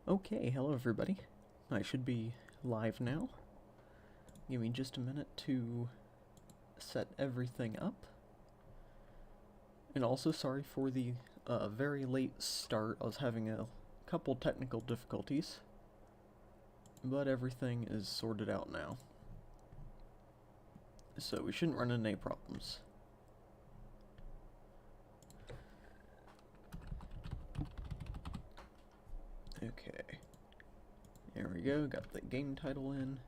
Okay, hello everybody. I should be live now. Give me just a minute to set everything up. And also sorry for the very late start. I was having a couple technical difficulties, but everything is sorted out now. So we shouldn't run into any problems. Okay. There we go, got the game title in.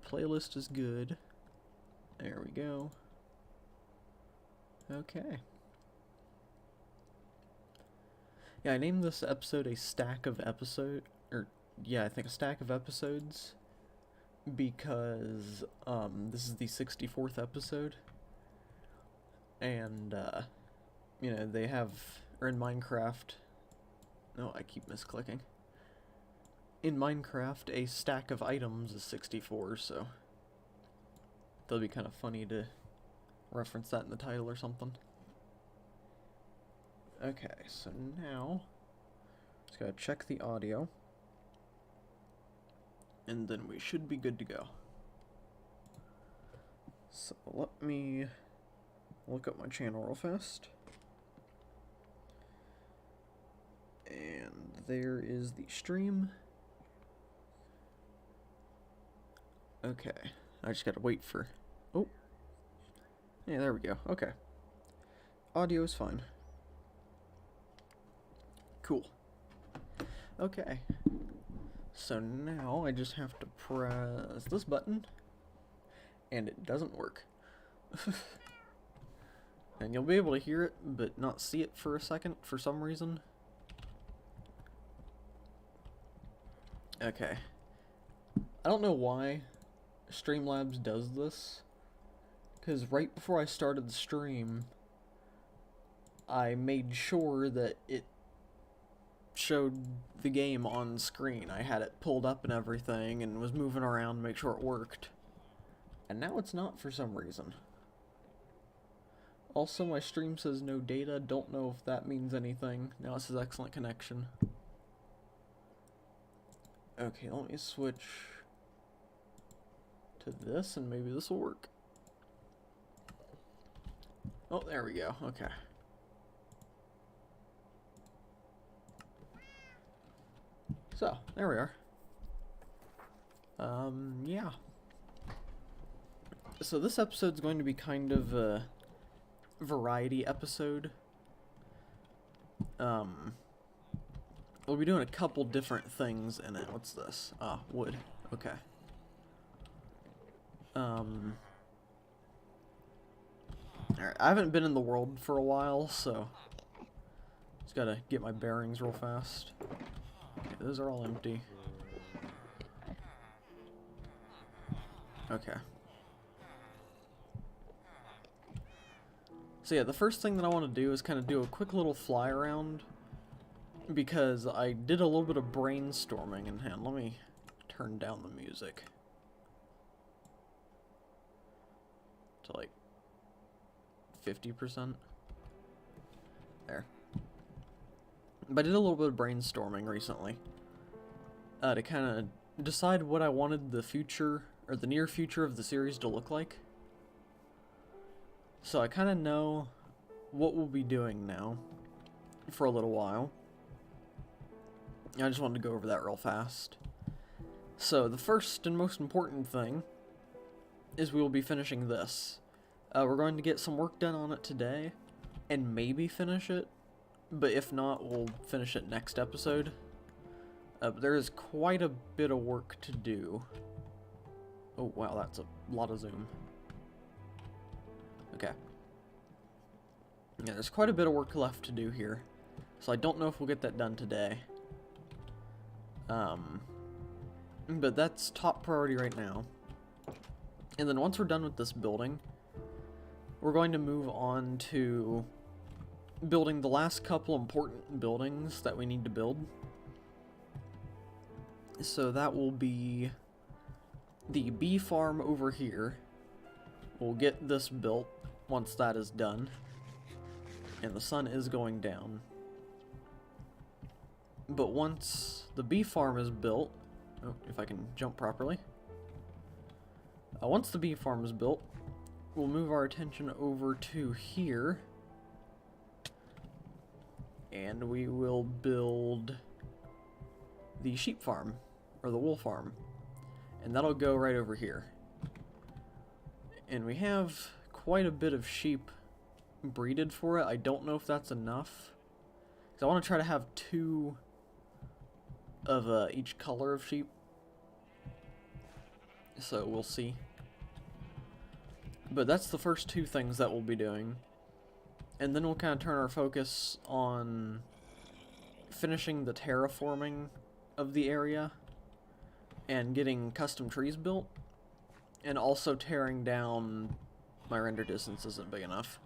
Playlist is good. There we go. Okay. Yeah, I named this episode a stack of episodes, I think a stack of episodes, because, this is the 64th episode, and, you know, they have, or in Minecraft, no, I keep misclicking. In Minecraft, a stack of items is 64, so that'll be kind of funny to reference that in the title or something. Okay, so now, just gotta check the audio, and then we should be good to go. So let me look up my channel real fast. And there is the stream. Okay, I just gotta wait for... Oh! Yeah, there we go. Okay. Audio is fine. Cool. Okay. So now I just have to press this button, and it doesn't work. And you'll be able to hear it, but not see it for a second for some reason. Okay. I don't know why Streamlabs does this, because right before I started the stream, I made sure that it showed the game on screen. I had it pulled up and everything, and was moving around to make sure it worked. And now it's not for some reason. Also, my stream says no data. Don't know if that means anything. Now it says excellent connection. Okay, let me switch to this, and maybe this will work. Oh, there we go. Okay. So, there we are. Yeah. So this episode's going to be kind of a variety episode. We'll be doing a couple different things in it. What's this? Ah, wood. Okay. Alright, I haven't been in the world for a while, so just gotta get my bearings real fast. Okay, those are all empty. Okay. So yeah, the first thing that I want to do is kind of do a quick little fly around, because I did a little bit of brainstorming in hand. Let me turn down the music to like 50%. There. But I did a little bit of brainstorming recently to kind of decide what I wanted the future, or the near future of the series to look like. So I kind of know what we'll be doing now for a little while. I just wanted to go over that real fast. So the first and most important thing is we will be finishing this. We're going to get some work done on it today, and maybe finish it, but if not, we'll finish it next episode. But there is quite a bit of work to do. Oh wow, that's a lot of zoom. Okay. Yeah, there's quite a bit of work left to do here, so I don't know if we'll get that done today. But that's top priority right now. And then once we're done with this building, we're going to move on to building the last couple important buildings that we need to build. So that will be the bee farm over here. We'll get this built once that is done. And the sun is going down. But once the bee farm is built, oh, if I can jump properly. Once the bee farm is built, we'll move our attention over to here. And we will build the sheep farm, or the wool farm. And that'll go right over here. And we have quite a bit of sheep breeded for it. I don't know if that's enough. Because I want to try to have 2 of each color of sheep. So we'll see. But that's the first 2 things that we'll be doing. And then we'll kind of turn our focus on finishing the terraforming of the area and getting custom trees built, and also tearing down, my render distance isn't big enough,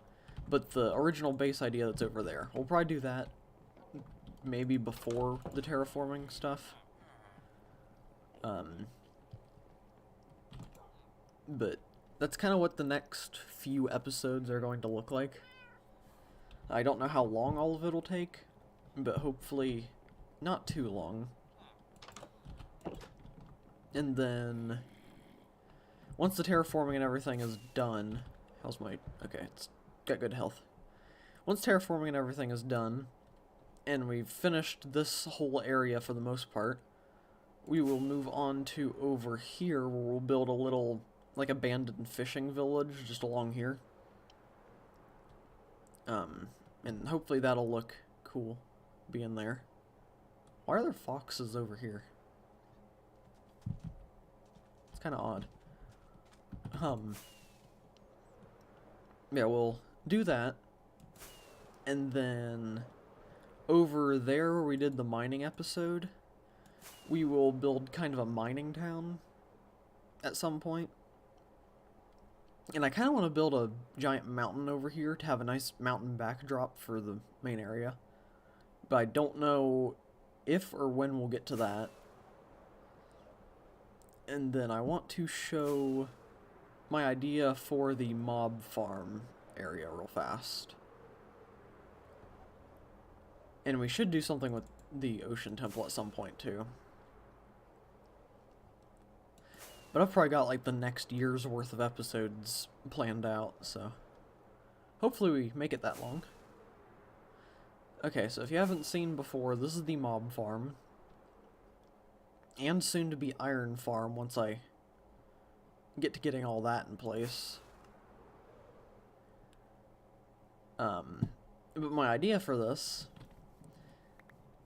but the original base idea that's over there. We'll probably do that maybe before the terraforming stuff. But that's kind of what the next few episodes are going to look like. I don't know how long all of it will take, but hopefully not too long. And then, once the terraforming and everything is done, how's my, okay, it's got good health. Once terraforming and everything is done, and we've finished this whole area for the most part, we will move on to over here, where we'll build a little, like, abandoned fishing village just along here. And hopefully that'll look cool, being there. Why are there foxes over here? It's kind of odd. Yeah, we'll do that. And then over there where we did the mining episode, we will build kind of a mining town at some point. And I kind of want to build a giant mountain over here to have a nice mountain backdrop for the main area. But I don't know if or when we'll get to that. And then I want to show my idea for the mob farm area real fast. And we should do something with the ocean temple at some point too. But I've probably got like the next year's worth of episodes planned out, so hopefully we make it that long. Okay, so if you haven't seen before, this is the mob farm. And soon to be iron farm once I get to getting all that in place. But my idea for this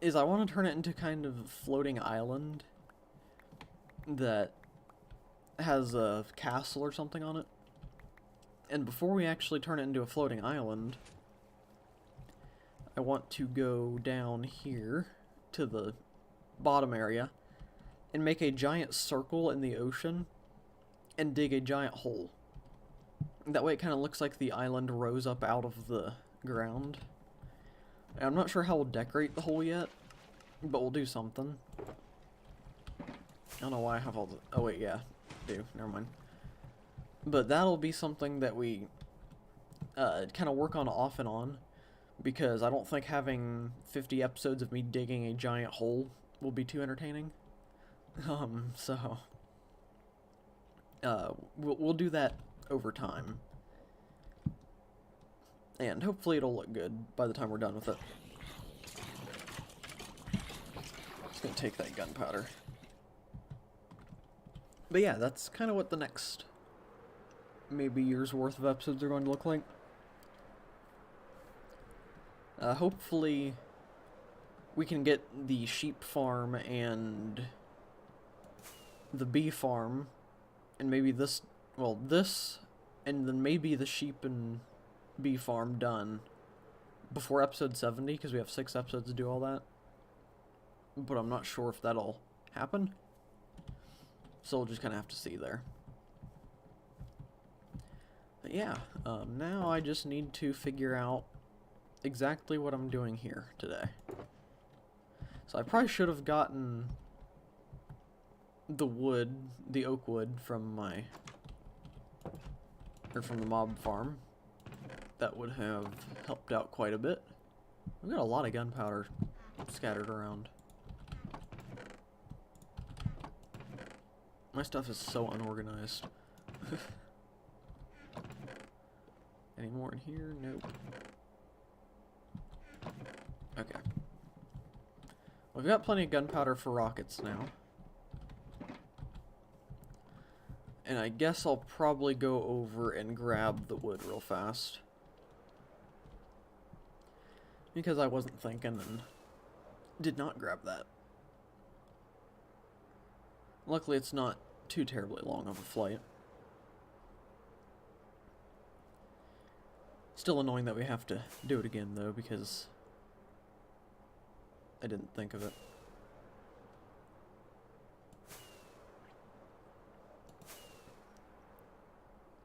is I want to turn it into kind of a floating island that has a castle or something on it. And before we actually turn it into a floating island, I want to go down here to the bottom area and make a giant circle in the ocean and dig a giant hole. That way it kind of looks like the island rose up out of the ground. And I'm not sure how we'll decorate the hole yet, but we'll do something. I don't know why I have all the... Oh wait, yeah. Never mind. But that'll be something that we kind of work on off and on, because I don't think having 50 episodes of me digging a giant hole will be too entertaining. So we'll do that over time, and hopefully it'll look good by the time we're done with it. Just gonna take that gunpowder. But yeah, that's kind of what the next maybe year's worth of episodes are going to look like. Hopefully we can get the sheep farm and the bee farm, and maybe this, well, this, and then maybe the sheep and bee farm done before episode 70, because we have 6 episodes to do all that. But I'm not sure if that'll happen. So we'll just kind of have to see there. But yeah, now I just need to figure out exactly what I'm doing here today. So I probably should have gotten the wood, the oak wood from from the mob farm. That would have helped out quite a bit. We've got a lot of gunpowder scattered around. My stuff is so unorganized. Any more in here? Nope. Okay. We've got plenty of gunpowder for rockets now. And I guess I'll probably go over and grab the wood real fast. Because I wasn't thinking and did not grab that. Luckily it's not too terribly long of a flight. Still annoying that we have to do it again though, because I didn't think of it.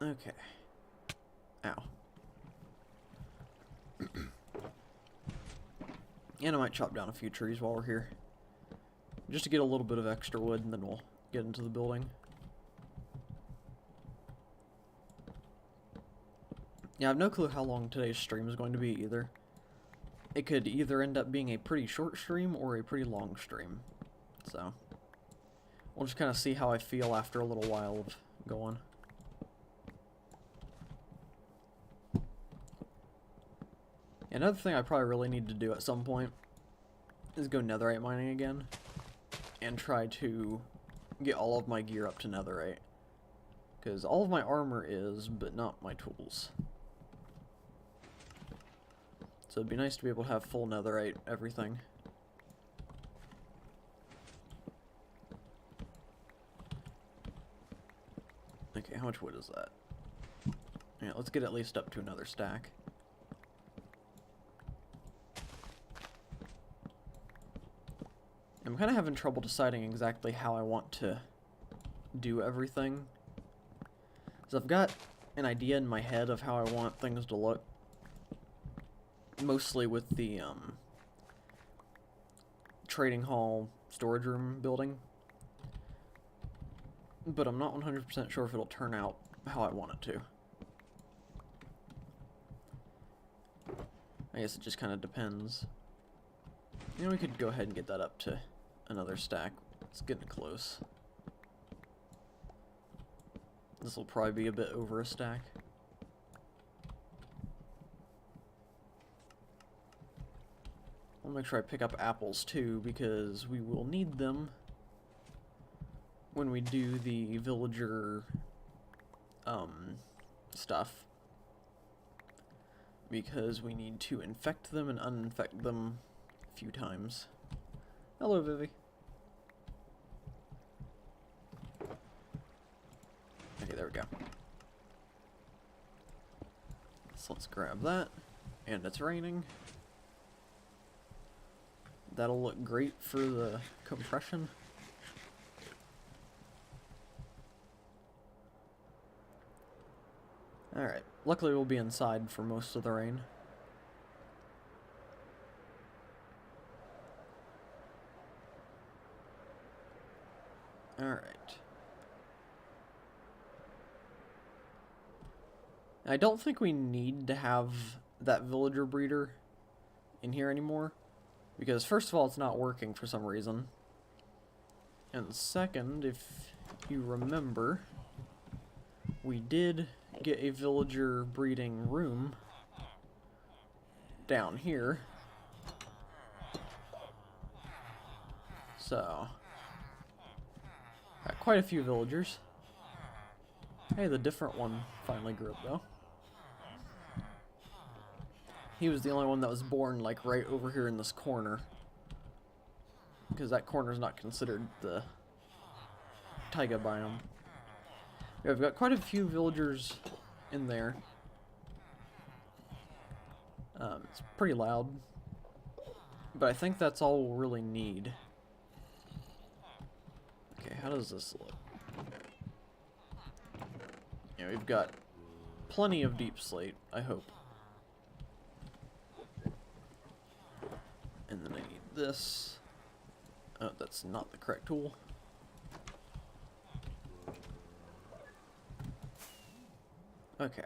Okay. Ow. And I might chop down a few trees while we're here. Just to get a little bit of extra wood, and then we'll get into the building. Yeah, I have no clue how long today's stream is going to be either. It could either end up being a pretty short stream or a pretty long stream. So, we'll just kind of see how I feel after a little while of going. Another thing I probably really need to do at some point is go netherite mining again and try to get all of my gear up to netherite. Because all of my armor is, but not my tools. So it'd be nice to be able to have full netherite everything. Okay, how much wood is that? Yeah, let's get at least up to another stack. I'm kind of having trouble deciding exactly how I want to do everything. So I've got an idea in my head of how I want things to look. Mostly with the trading hall storage room building. But I'm not 100% sure if it'll turn out how I want it to. I guess it just kind of depends. You know, we could go ahead and get that up to another stack. It's getting close. This will probably be a bit over a stack. I'll make sure I pick up apples too, because we will need them when we do the villager stuff. Because we need to infect them and uninfect them a few times. Hello, Vivi. Okay, there we go. So let's grab that. And it's raining. That'll look great for the compression. Alright, luckily we'll be inside for most of the rain. Alright. I don't think we need to have that villager breeder in here anymore. Because first of all, it's not working for some reason. And second, if you remember, we did get a villager breeding room down here. So, got quite a few villagers. Hey, the different one finally grew up though. He was the only one that was born like right over here in this corner. Because that corner is not considered the taiga biome. Yeah, we've got quite a few villagers in there. It's pretty loud. But I think that's all we'll really need. Okay, how does this look? Yeah, we've got plenty of deep slate, I hope. And then I need this. Oh, that's not the correct tool. Okay.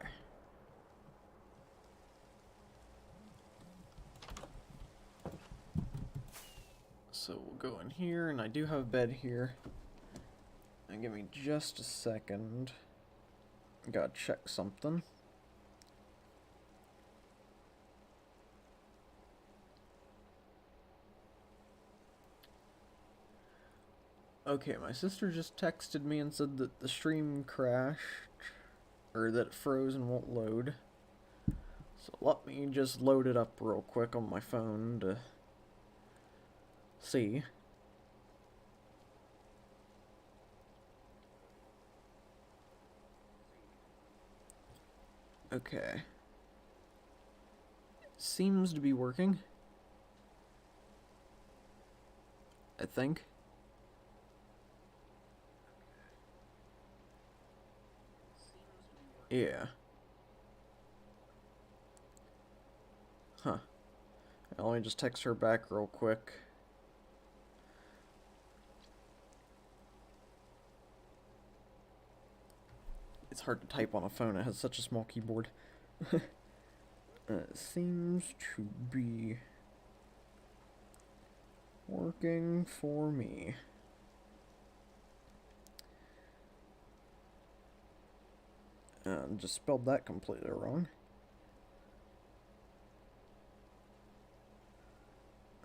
So we'll go in here, and I do have a bed here. I Give me just a second. Gotta check something. Okay, my sister just texted me and said that the stream crashed, or that it froze and won't load. So let me just load it up real quick on my phone to see. Okay. Seems to be working. I think. Yeah. Huh. Let me just text her back real quick. It's hard to type on a phone, it has such a small keyboard. It seems to be working for me. Just spelled that completely wrong.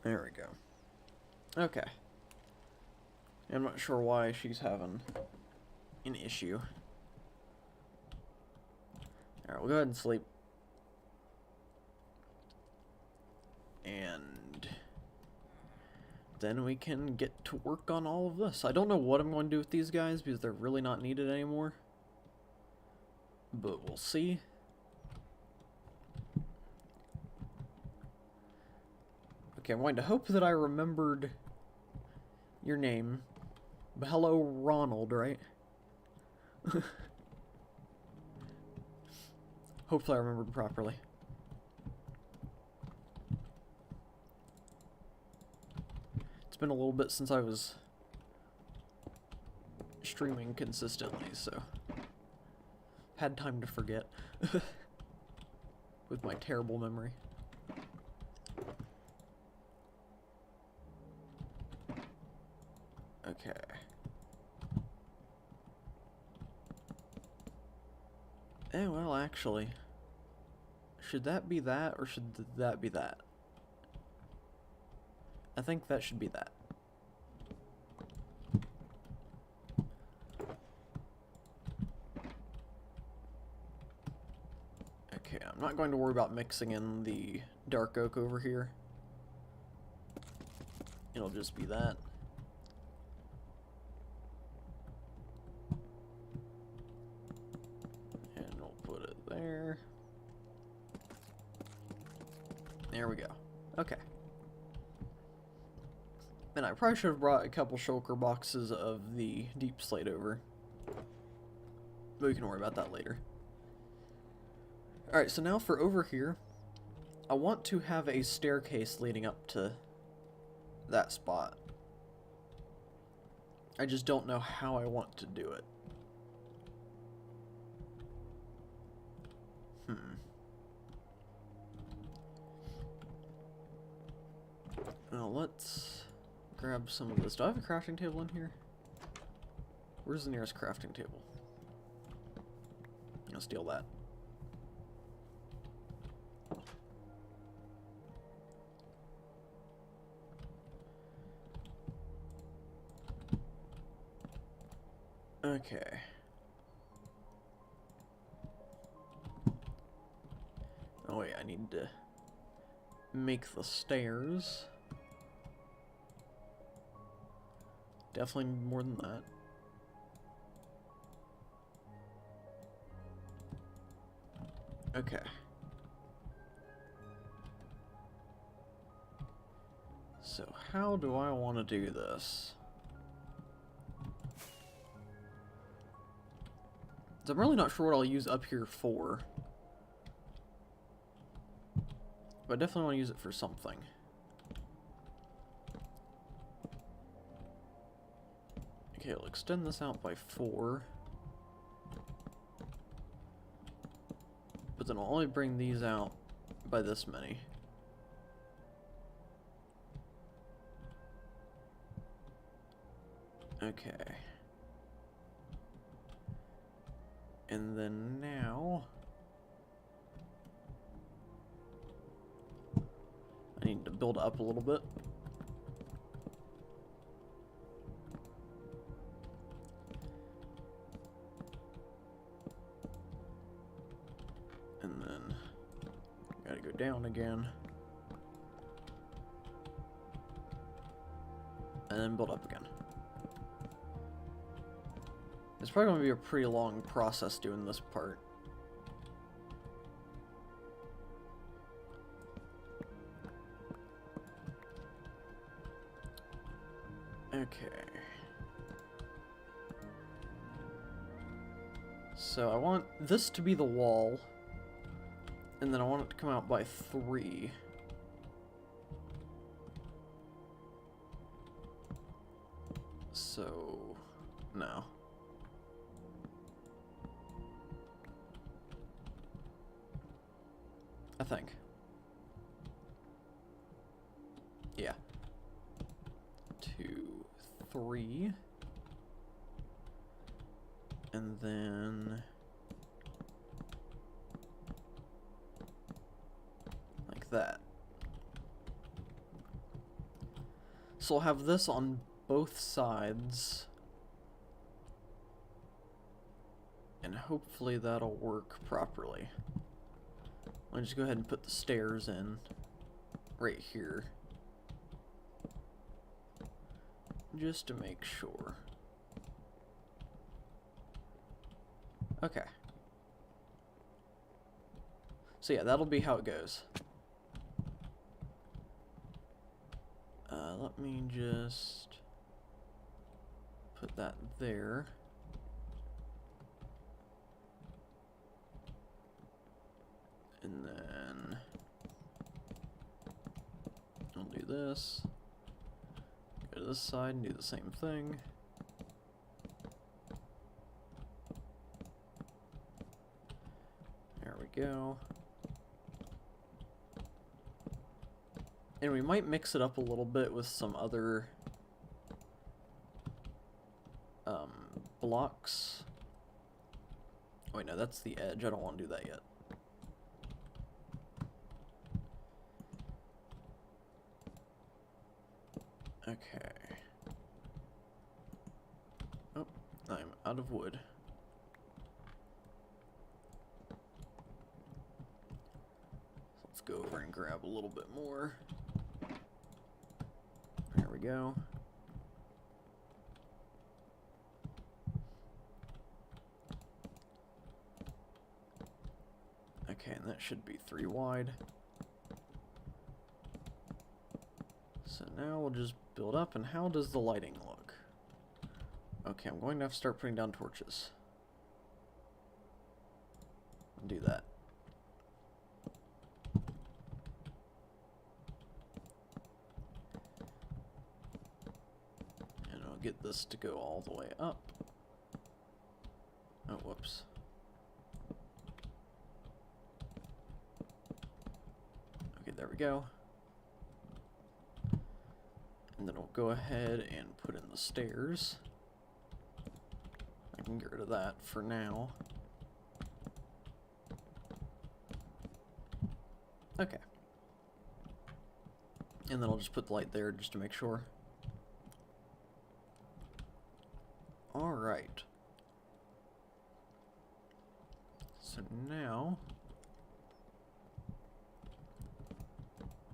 There we go. Okay. I'm not sure why she's having an issue. Alright, we'll go ahead and sleep. And then we can get to work on all of this. I don't know what I'm going to do with these guys because they're really not needed anymore. But we'll see. Okay, I'm going to hope that I remembered your name. But hello, Ronald, right? Hopefully I remembered properly. It's been a little bit since I was streaming consistently, so had time to forget with my terrible memory. Okay. Well, actually, should that be that, or should that be that? I think that should be that. Okay, I'm not going to worry about mixing in the dark oak over here. It'll just be that. And we'll put it there. There we go. Okay. And I probably should have brought a couple shulker boxes of the deep slate over. But we can worry about that later. Alright, so now for over here, I want to have a staircase leading up to that spot. I just don't know how I want to do it. Now let's grab some of this. Do I have a crafting table in here? Where's the nearest crafting table? I'll steal that. Okay. Oh yeah, I need to make the stairs. Definitely need more than that. Okay. So how do I want to do this? I'm really not sure what I'll use up here for. But I definitely want to use it for something. Okay, I'll extend this out by 4. But then I'll only bring these out by this many. Okay. And then now I need to build up a little bit. And then gotta go down again. And then build up again. It's probably going to be a pretty long process doing this part. Okay. So I want this to be the wall, and then I want it to come out by 3. So, no. I think. Yeah. 2, 3. And then like that. So I'll have this on both sides. And hopefully that'll work properly. I'll just go ahead and put the stairs in right here. Just to make sure. Okay. So yeah, that'll be how it goes. Let me just put that there. And then I'll do this. Go to this side and do the same thing. There we go. And we might mix it up a little bit with some other blocks. Oh, wait, no, that's the edge. I don't want to do that yet. Okay. Oh, I'm out of wood. Let's go over and grab a little bit more. There we go. Okay, and that should be 3 wide. So now we'll just build up, and how does the lighting look? Okay, I'm going to have to start putting down torches. I'll do that. And I'll get this to go all the way up. Oh, whoops. Okay, there we go. And then we'll go ahead and put in the stairs. I can get rid of that for now. Okay. And then I'll just put the light there just to make sure. Alright. So now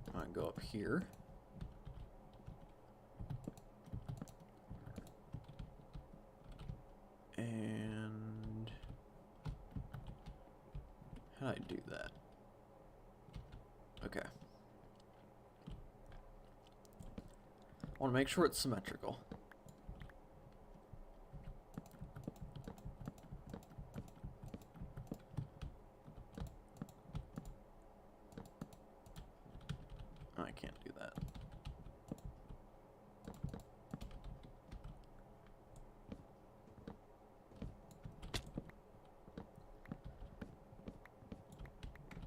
I'm gonna go up here. And how do I do that? Okay. I want to make sure it's symmetrical. I can't do that.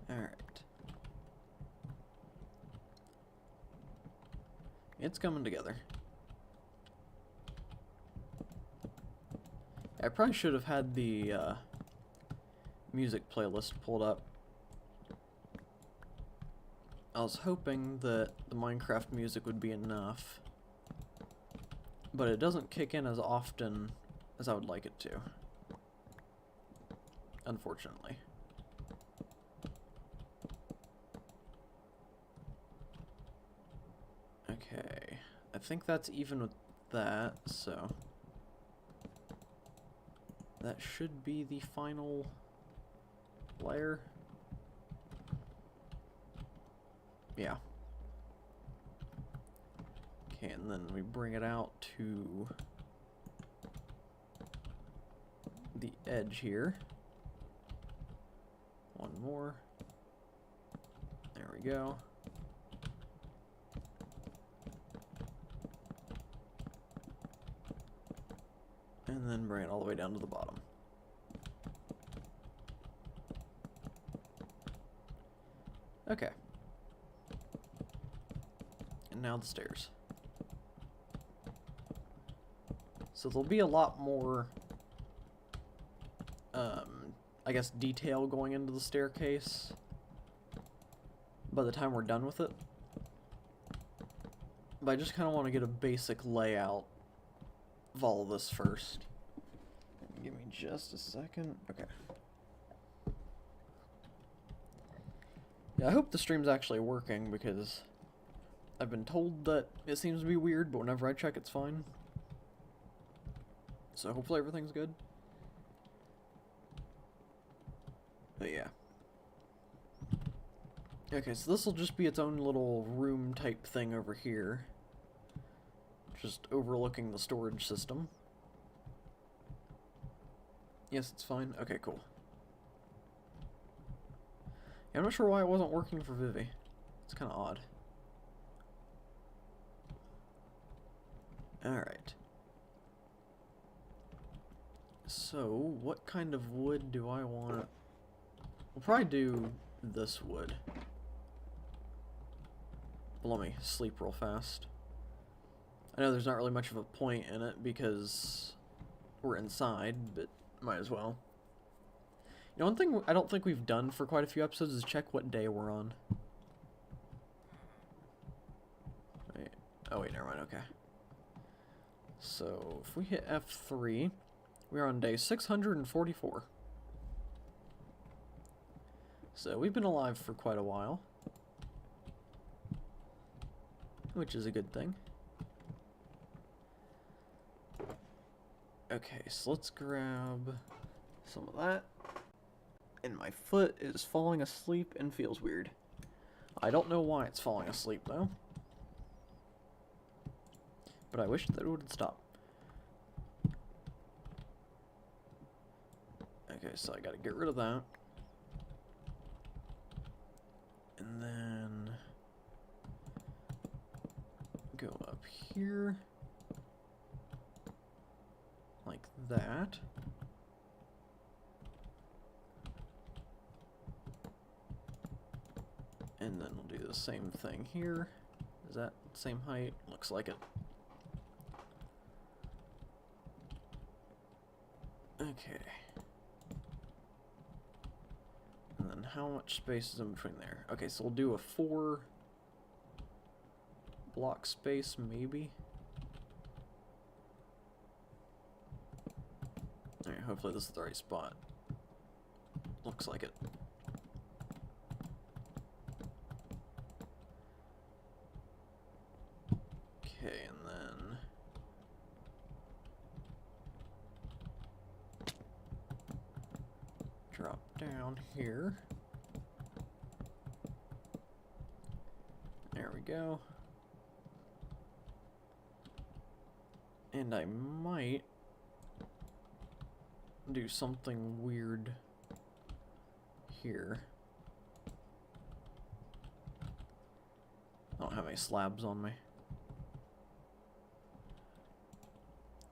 Alright. It's coming together. I probably should have had the music playlist pulled up. I was hoping that the Minecraft music would be enough, but it doesn't kick in as often as I would like it to, unfortunately. Okay, I think that's even with that, so that should be the final layer. Yeah. Okay, and then we bring it out to the edge here. One more. There we go. And then bring it all the way down to the bottom. Okay. And now the stairs. So there'll be a lot more, I guess, detail going into the staircase by the time we're done with it. But I just kind of want to get a basic layout of all of this first. Give me just a second. Okay. Yeah, I hope the stream's actually working, because I've been told that it seems to be weird, but whenever I check, it's fine. So hopefully everything's good. But yeah. Okay, so this will just be its own little room type thing over here. Just overlooking the storage system. Yes, it's fine. Okay, cool. Yeah, I'm not sure why it wasn't working for Vivi. It's kind of odd. Alright. So, what kind of wood do I want? We'll probably do this wood. But let me sleep real fast. I know there's not really much of a point in it because we're inside, but might as well. You know, one thing I don't think we've done for quite a few episodes is check what day we're on. Wait. Oh wait, never mind, okay. So, if we hit F3, we're on day 644. So, we've been alive for quite a while. Which is a good thing. Okay, so let's grab some of that. And my foot is falling asleep and feels weird. I don't know why it's falling asleep, though. But I wish that it would stop. Okay, so I gotta get rid of that. And then go up here. Like that. And then we'll do the same thing here. Is that the same height? Looks like it. Okay. And then how much space is in between there? Okay, so we'll do a 4 block space, maybe. Alright, hopefully this is the right spot. Looks like it. Okay, and then drop down here. There we go. And I might do something weird here. I don't have any slabs on me.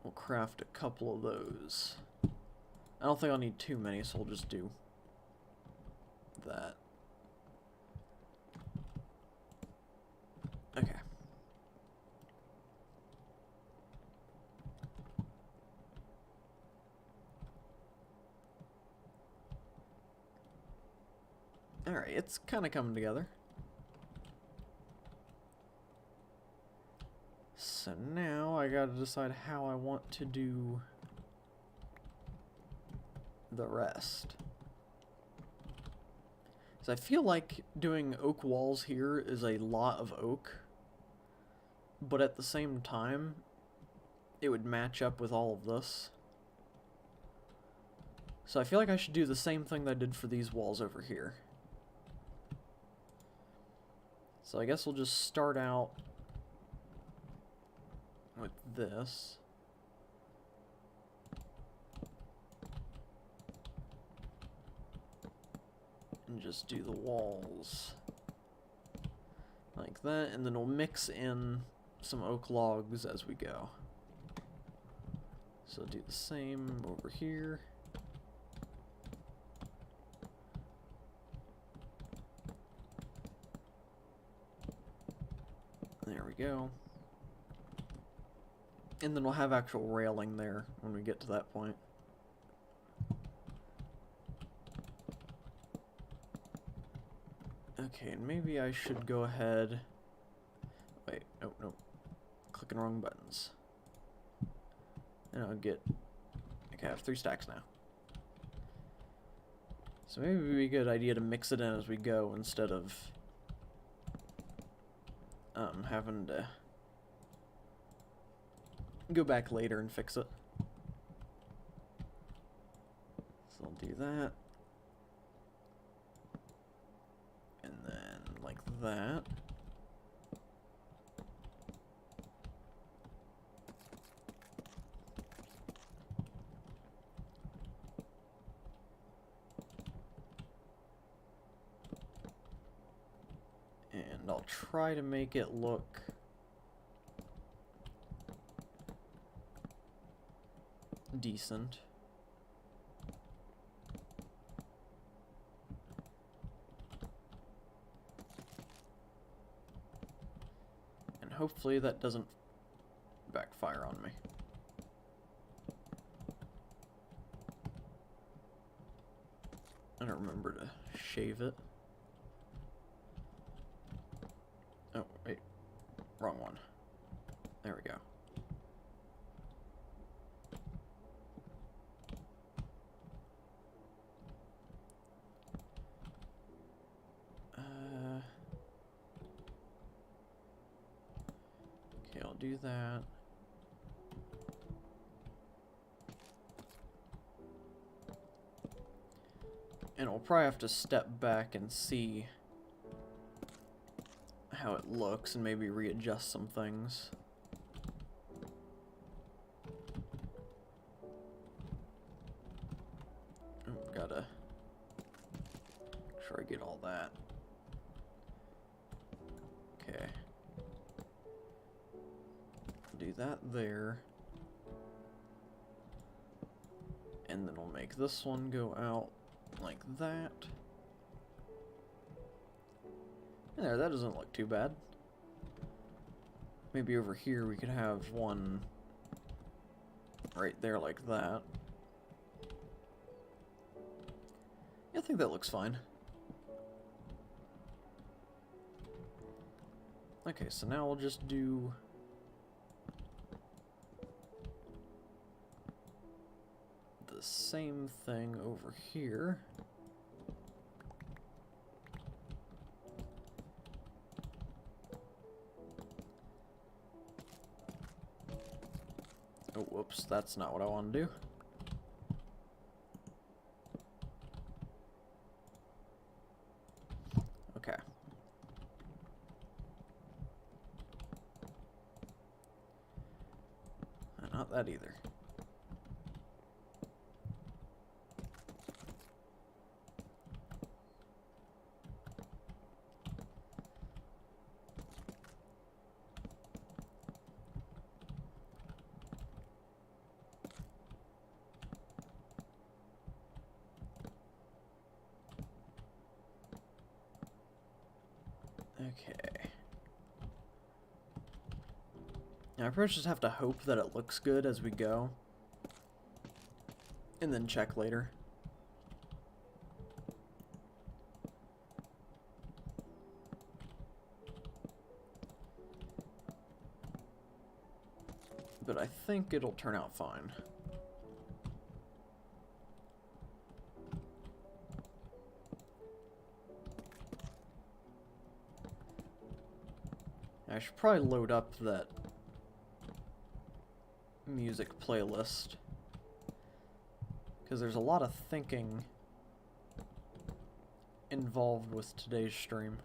We'll craft a couple of those. I don't think I'll need too many, so we'll just do that. Okay. Alright, it's kind of coming together. So now I gotta decide how I want to do the rest. So I feel like doing oak walls here is a lot of oak, but at the same time, it would match up with all of this. So I feel like I should do the same thing that I did for these walls over here. So I guess we'll just start out with this. And just do the walls like that, and then we'll mix in some oak logs as we go. So do the same over here. There we go. And then we'll have actual railing there when we get to that point. Okay, and maybe I should go ahead... Wait, no. Clicking wrong buttons. And I'll get... Okay, I have 3 stacks now. So maybe it would be a good idea to mix it in as we go instead of... having to... go back later and fix it. So I'll do that. And then like that. And I'll try to make it look decent. And hopefully that doesn't backfire on me. I don't remember to shave it. Oh, wait. Wrong one. There we go. Okay, I'll do that. And we'll probably have to step back and see how it looks and maybe readjust some things. Oh, gotta make sure I get all that. Okay. Do that there. And then we'll make this one go out like that. There, that doesn't look too bad. Maybe over here we could have one right there like that. Yeah, I think that looks fine. Okay, so now we'll just do... the same thing over here. Oh, whoops, that's not what I want to do. Okay. Not that either. Okay. Now, I pretty much just have to hope that it looks good as we go. And then check later. but I think it'll turn out fine. I should probably load up that music playlist, because there's a lot of thinking involved with today's stream.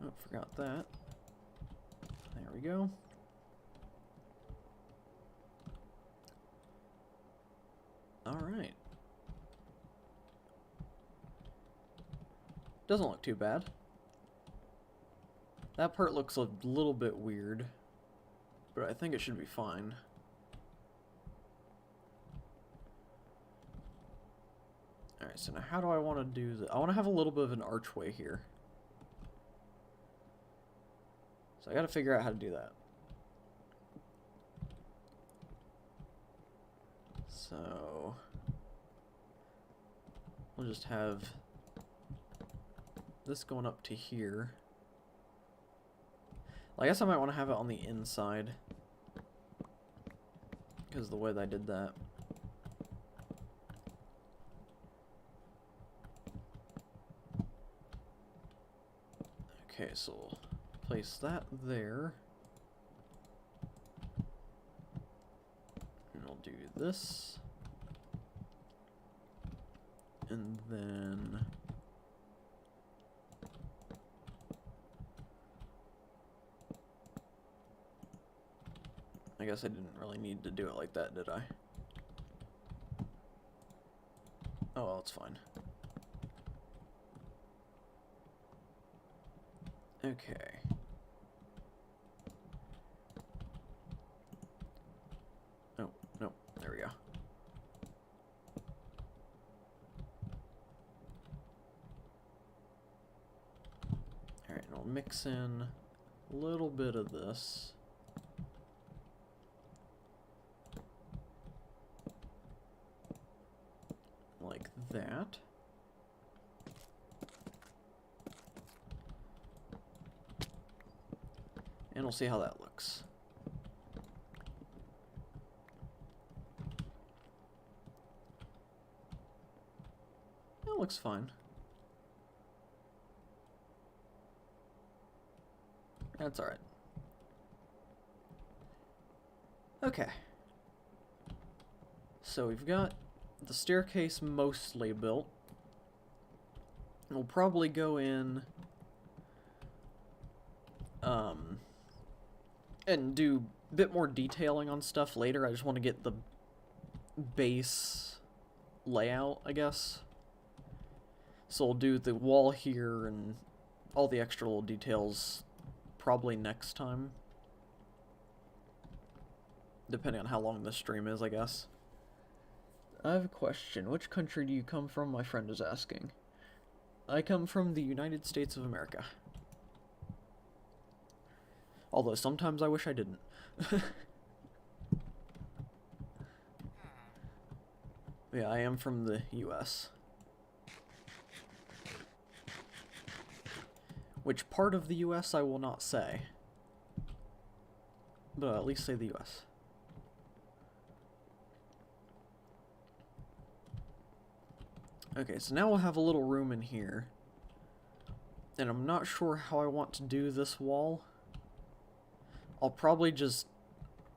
Oh, forgot that. There we go. Alright. Doesn't look too bad. That part looks a little bit weird, but I think it should be fine. Alright, so now how do I want to do this? I want to have a little bit of an archway here. So I gotta figure out how to do that. So we'll just have this going up to here. Well, I guess I might want to have it on the inside, because of the way that I did that. Okay, so we'll place that there. And we'll do this. And then I guess I didn't really need to do it like that, did I? Oh, well, it's fine. Okay. Oh, no, there we go. Alright, and I'll mix in a little bit of this. Like that. And we'll see how that looks. It looks fine. That's alright. Okay. So we've got the staircase mostly built. We'll probably go in and do a bit more detailing on stuff later. I just want to get the base layout, I guess. So we'll do the wall here and all the extra little details probably next time. Depending on how long this stream is, I guess. I have a question. Which country do you come from? My friend is asking. I come from the United States of America. Although sometimes I wish I didn't. Yeah, I am from the US. Which part of the US I will not say. But I'll at least say the US. Okay, so now we'll have a little room in here. And I'm not sure how I want to do this wall. I'll probably just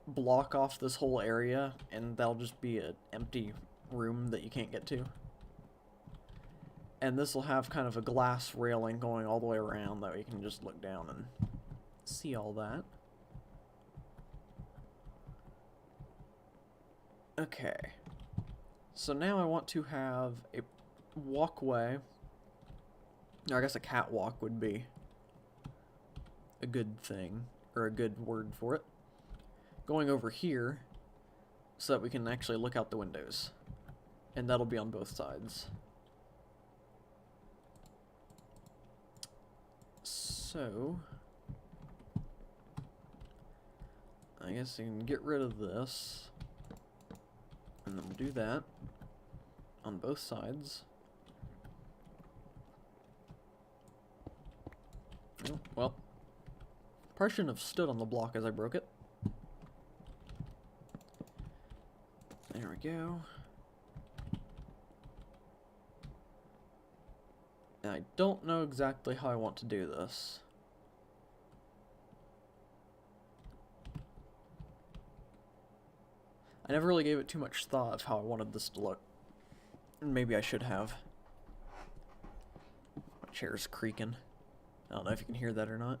block off this whole area, and that'll just be an empty room that you can't get to. And this will have kind of a glass railing going all the way around, that way you can just look down and see all that. Okay. So now I want to have a walkway. Or I guess a catwalk would be a good thing, or a good word for it. Going over here, so that we can actually look out the windows. And that'll be on both sides. So I guess you can get rid of this. And then we'll do that on both sides. Oh, well, Probably shouldn't have stood on the block as I broke it. There we go. And I don't know exactly how I want to do this. I never really gave it too much thought of how I wanted this to look. Maybe I should have. My chair's creaking. I don't know if you can hear that or not.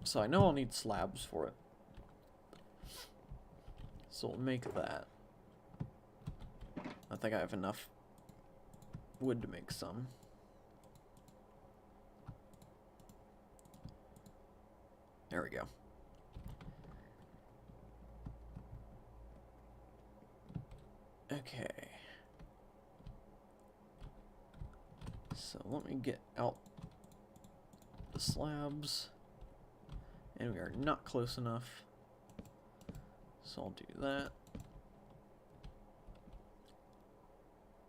So I know I'll need slabs for it. So we'll make that. I think I have enough wood to make some. There we go. Okay. So let me get out the slabs. And we are not close enough. So I'll do that.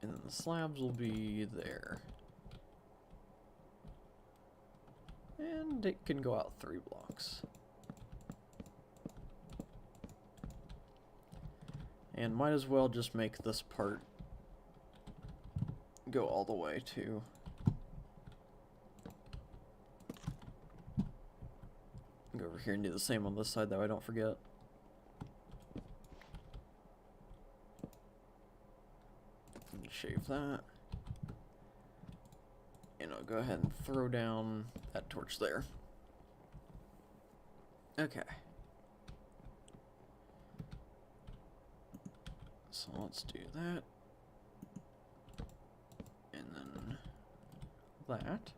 And then the slabs will be there. And it can go out 3 blocks. And might as well just make this part go all the way to go over here and do the same on this side, that way I don't forget. And shave that. And I'll go ahead and throw down that torch there. Okay. So let's do that. And then that.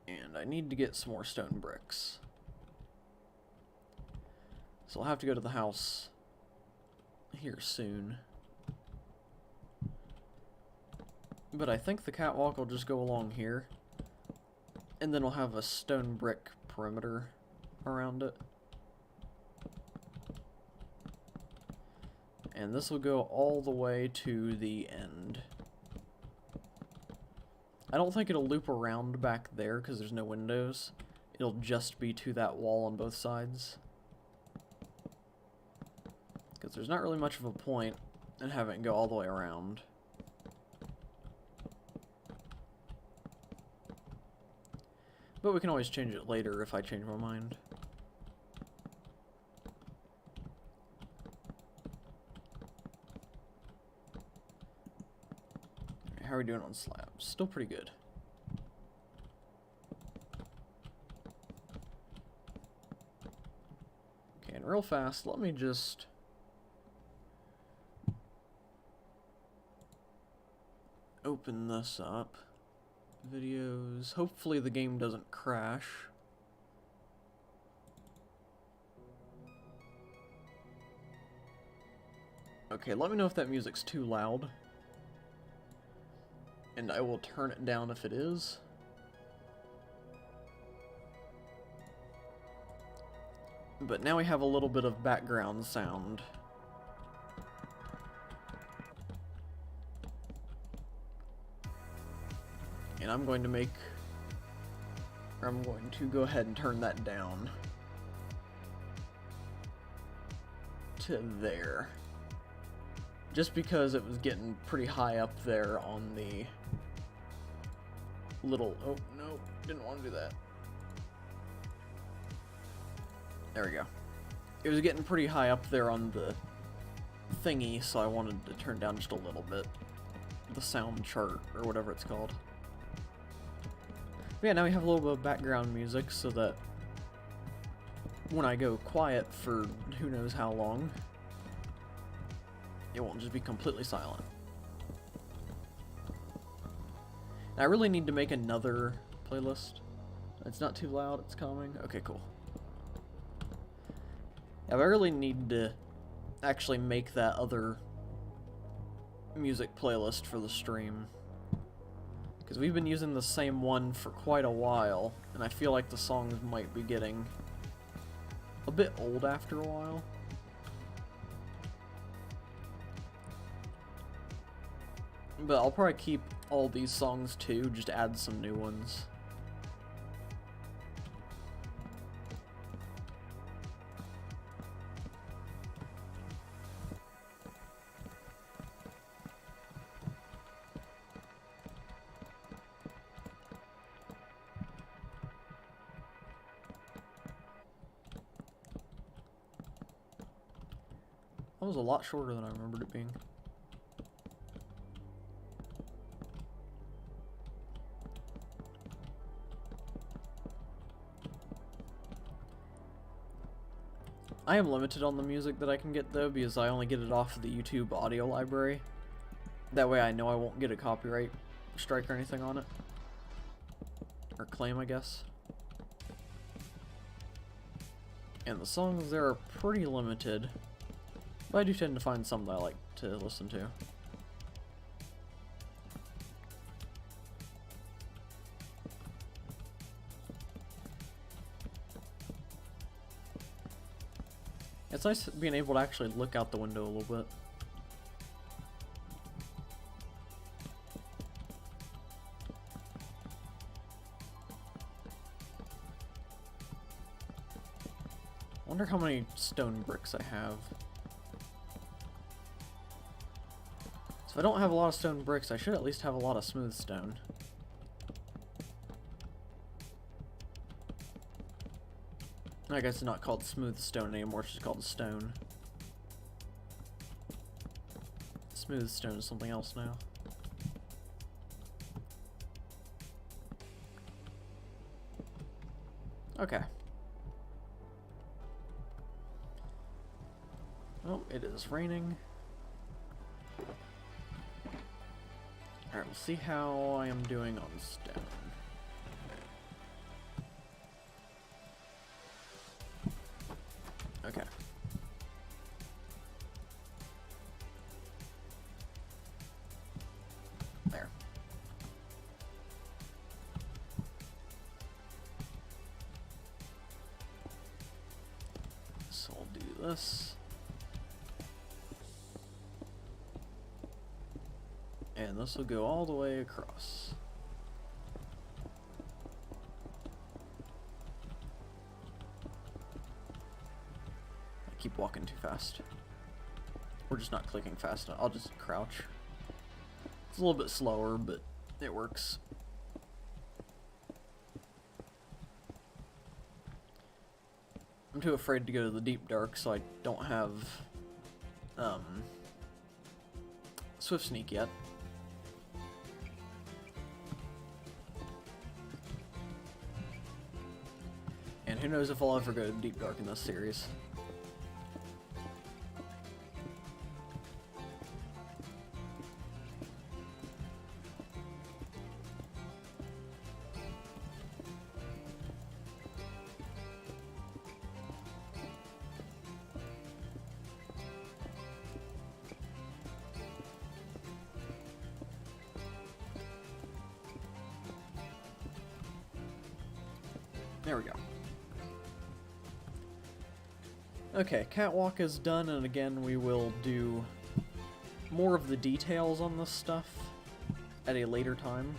And I need to get some more stone bricks. So I'll have to go to the house here soon. But I think the catwalk will just go along here. And then we'll have a stone brick perimeter around it. And this will go all the way to the end. I don't think it'll loop around back there because there's no windows. It'll just be to that wall on both sides. Because there's not really much of a point in having it go all the way around. But we can always change it later if I change my mind. How are we doing on slabs? Still pretty good. Okay, and real fast, let me just open this up. Videos. Hopefully the game doesn't crash. Okay, let me know if that music's too loud. And I will turn it down if it is. But now we have a little bit of background sound. And I'm going to go ahead and turn that down to there. Just because it was getting pretty high up there on the little... Oh, no, didn't want to do that. There we go. It was getting pretty high up there on the thingy, so I wanted to turn down just a little bit. The sound chart, or whatever it's called. But yeah, now we have a little bit of background music so that when I go quiet for who knows how long, it won't just be completely silent. And I really need to make another playlist. It's not too loud, it's calming. Okay, cool. Yeah, but I really need to actually make that other music playlist for the stream. Because we've been using the same one for quite a while, and I feel like the songs might be getting a bit old after a while. But I'll probably keep all these songs too, just add some new ones. That was a lot shorter than I remembered it being. I am limited on the music that I can get though, because I only get it off of the YouTube audio library. That way I know I won't get a copyright strike or anything on it. Or claim, I guess. And the songs there are pretty limited. But I do tend to find some that I like to listen to. It's nice being able to actually look out the window a little bit. I wonder how many stone bricks I have. So if I don't have a lot of stone bricks, I should at least have a lot of smooth stone. I guess it's not called smooth stone anymore, it's just called stone. Smooth stone is something else now. Okay. Oh, it is raining. Alright, we'll see how I am doing on stone. Okay. There. So I'll do this. And this will go all the way across. I keep walking too fast. We're just not clicking fast enough. I'll just crouch. It's a little bit slower, but it works. I'm too afraid to go to the deep dark, so I don't have Swift Sneak yet. And who knows if I'll ever go to deep dark in this series. There we go. Okay, catwalk is done, and again we will do more of the details on this stuff at a later time.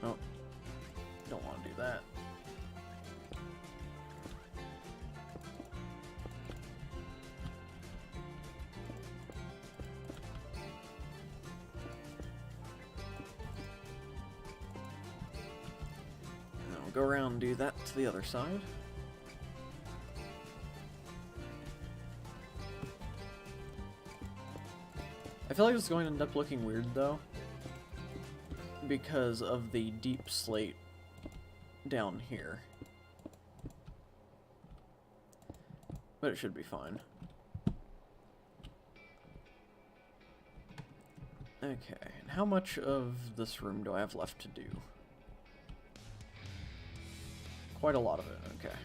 Oh, don't want to do that. And then we'll go around and do that to the other side. I feel like it's going to end up looking weird though, because of the deep slate down here. But it should be fine. Okay, and how much of this room do I have left to do? Quite a lot of it, okay.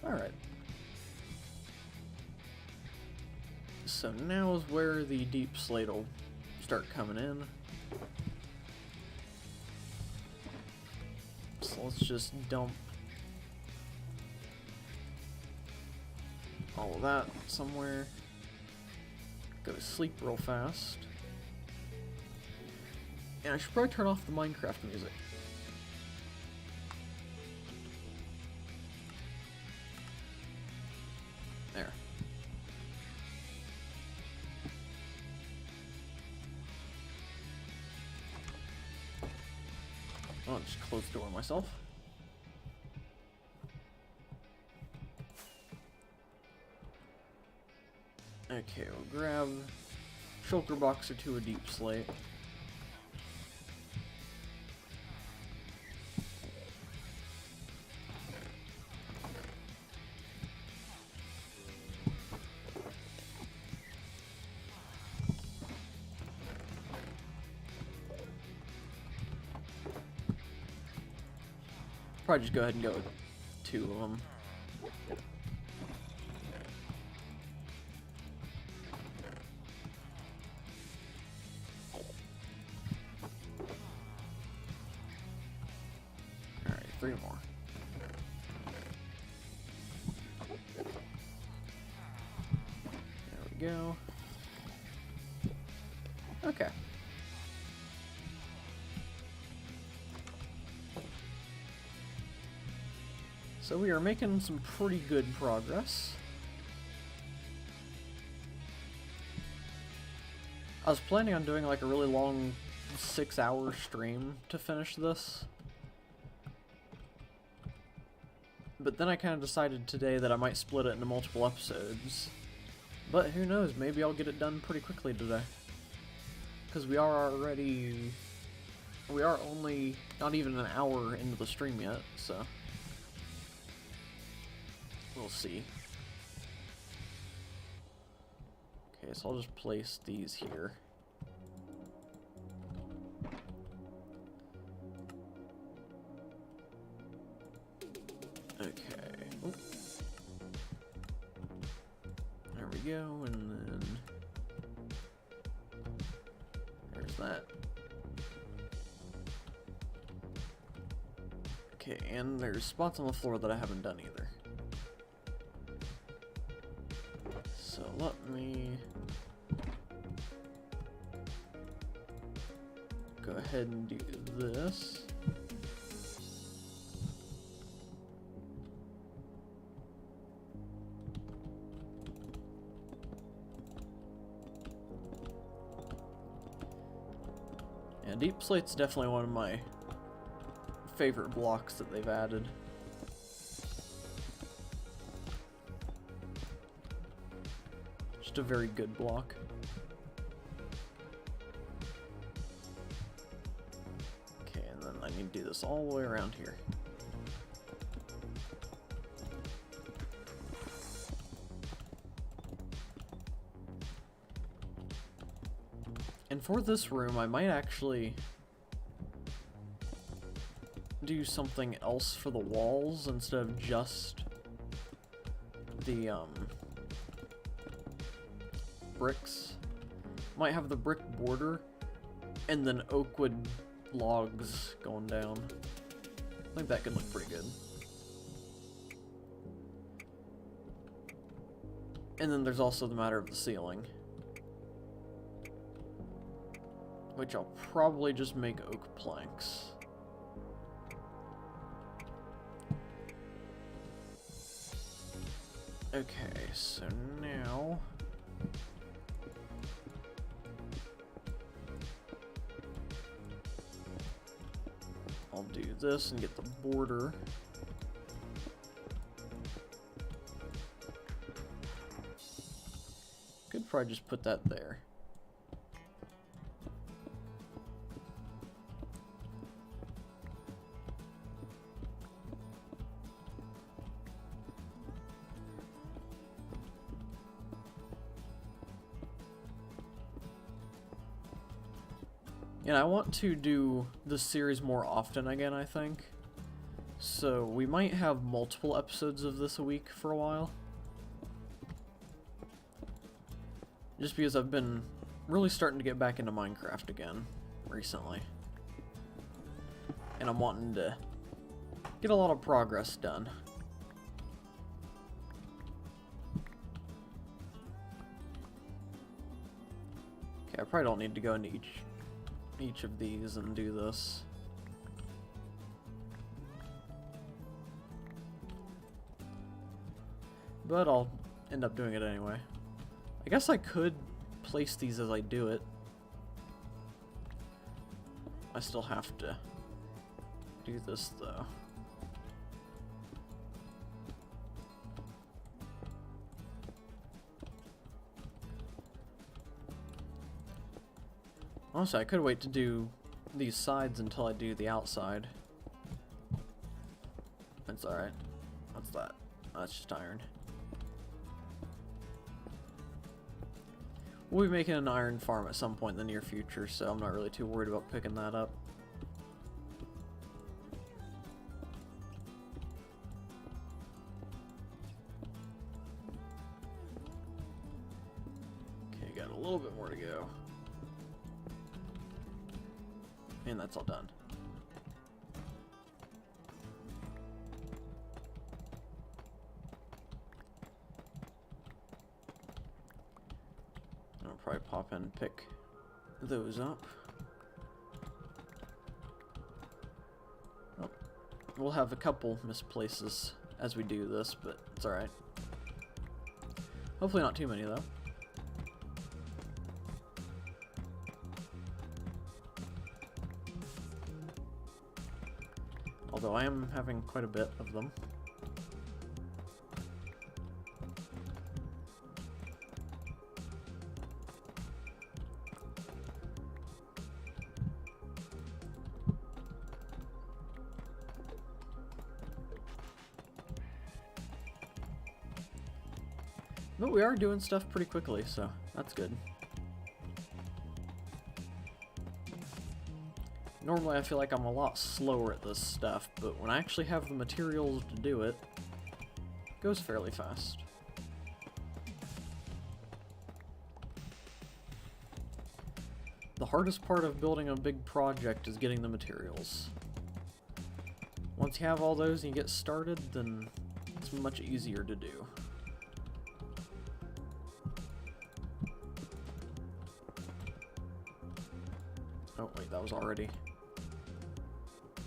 Alright. So now is where the deep slate will start coming in. So let's just dump all of that somewhere. Go to sleep real fast. And I should probably turn off the Minecraft music. There. I'll just close the door myself. Okay, we'll grab shulker box or two of deep slate. Probably just go ahead and go with 2 of them. Alright, 3 more. There we go. Okay. So we are making some pretty good progress. I was planning on doing like a really long 6-hour stream to finish this. But then I kind of decided today that I might split it into multiple episodes. But who knows, maybe I'll get it done pretty quickly today. Because we are only not even an hour into the stream yet, so we'll see. Okay, so I'll just place these here. Okay. Oop. There we go, and then there's that. Okay, and there's spots on the floor that I haven't done either. So let me go ahead and do this. And deep slate's definitely one of my favorite blocks that they've added. Just a very good block. Okay, and then I need to do this all the way around here. And for this room, I might actually do something else for the walls instead of just the bricks. Might have the brick border and then oak wood logs going down. I think that could look pretty good. And then there's also the matter of the ceiling, which I'll probably just make oak planks. Okay, so now I'll do this and get the border. Could probably just put that there. And I want to do this series more often again, I think. So we might have multiple episodes of this a week for a while. Just because I've been really starting to get back into Minecraft again recently. And I'm wanting to get a lot of progress done. I probably don't need to go into each of these and do this. But I'll end up doing it anyway. I guess I could place these as I do it. I still have to do this though. Honestly, I could wait to do these sides until I do the outside. It's alright. What's that? Oh, that's just iron. We'll be making an iron farm at some point in the near future, so I'm not really too worried about picking that up. Okay, got a little bit more to go. And that's all done. I'll probably pop in and pick those up. Oh, we'll have a couple misplaces as we do this, but it's alright. Hopefully not too many though. Although I am having quite a bit of them. But we are doing stuff pretty quickly, so that's good. Normally I feel like I'm a lot slower at this stuff, but when I actually have the materials to do it, it goes fairly fast. The hardest part of building a big project is getting the materials. Once you have all those and you get started, then it's much easier to do. Oh wait, that was already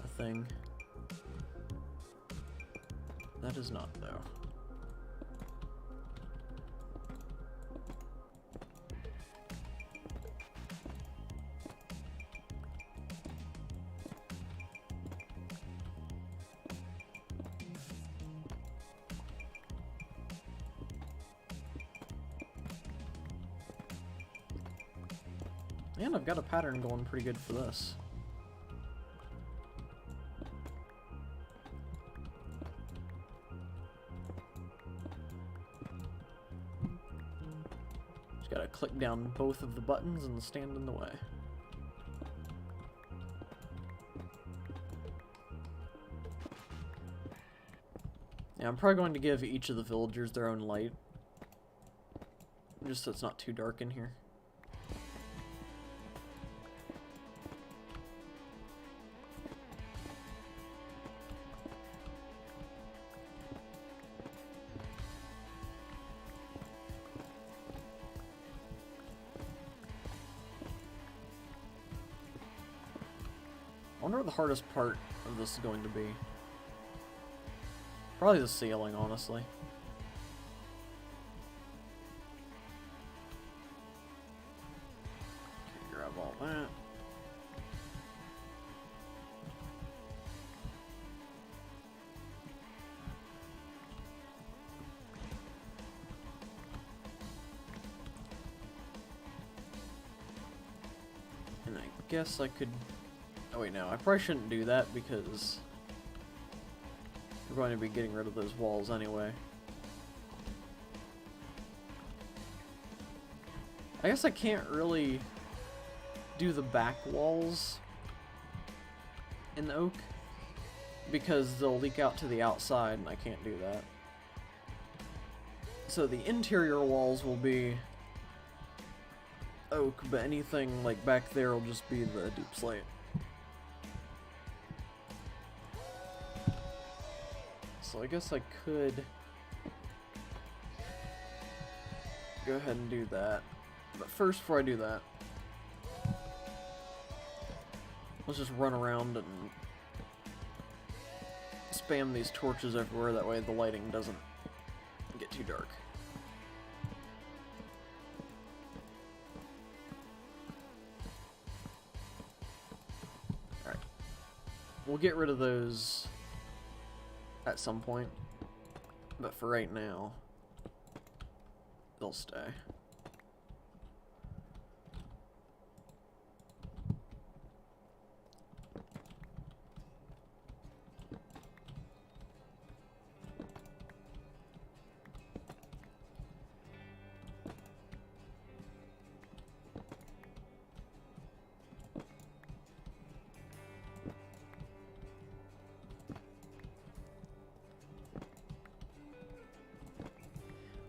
a thing. That is not, though. And I've got a pattern going pretty good for this. Just gotta click down both of the buttons and stand in the way. Yeah, I'm probably going to give each of the villagers their own light. Just so it's not too dark in here. I wonder what the hardest part of this is going to be. Probably the ceiling, honestly. Okay, grab all that. And I guess I could... Oh wait, no, I probably shouldn't do that because we're going to be getting rid of those walls anyway. I guess I can't really do the back walls in the oak because they'll leak out to the outside and I can't do that. So the interior walls will be oak, but anything like back there will just be the deep slate. So I guess I could go ahead and do that. But first, before I do that, Let's just run around and spam these torches everywhere, that way the lighting doesn't get too dark. Alright. We'll get rid of those at some point, but for right now, they'll stay.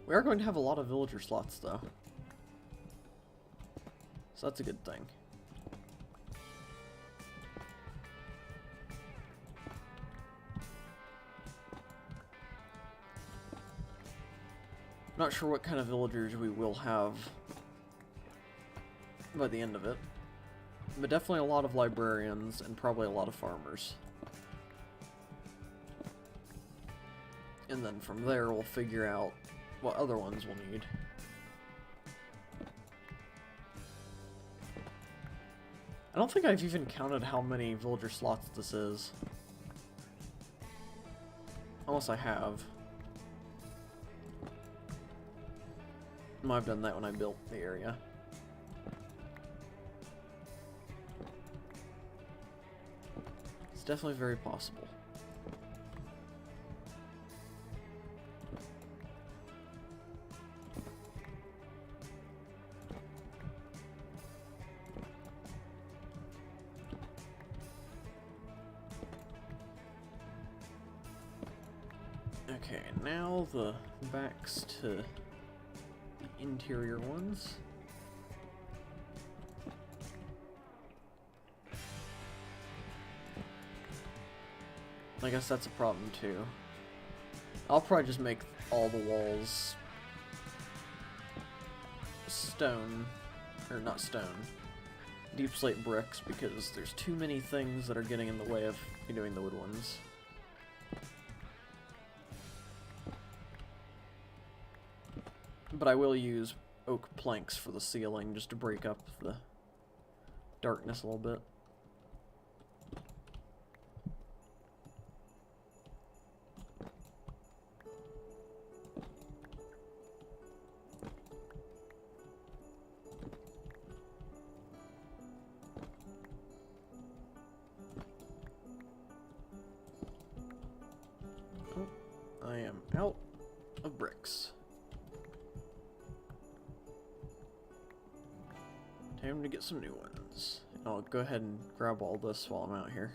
We are going to have a lot of villager slots, though. So that's a good thing. Not sure what kind of villagers we will have by the end of it. But definitely a lot of librarians and probably a lot of farmers. And then from there we'll figure out what other ones we'll need. I don't think I've even counted how many villager slots this is. Unless I have. I might have done that when I built the area. It's definitely very possible. Okay, now the backs to the interior ones. I guess that's a problem too. I'll probably just make all the walls stone, or not stone, deep slate bricks, because there's too many things that are getting in the way of me doing the wood ones. But I will use oak planks for the ceiling just to break up the darkness a little bit. Oh, I am out of bricks. Time to get some new ones. I'll go ahead and grab all this while I'm out here.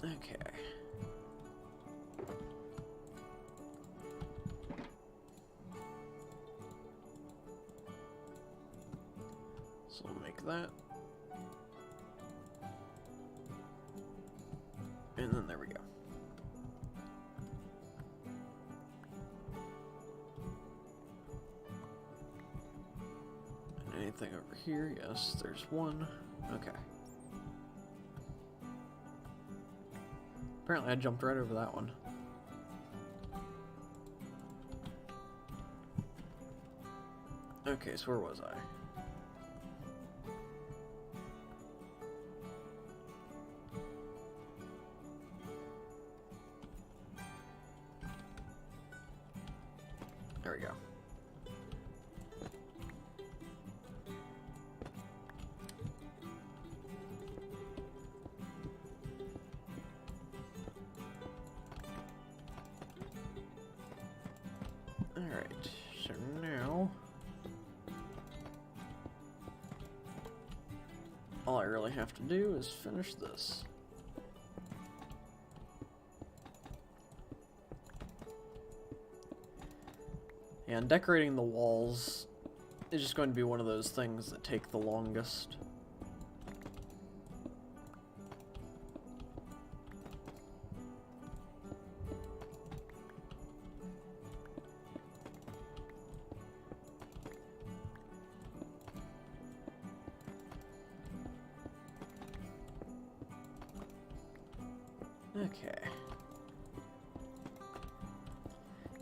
Okay. So we'll make that. And then there we go. And anything over here? Yes, there's one. Okay. Apparently I jumped right over that one. Okay, so where was I? There we go. Alright, so now all I really have to do is finish this. And decorating the walls is just going to be one of those things that take the longest. Okay.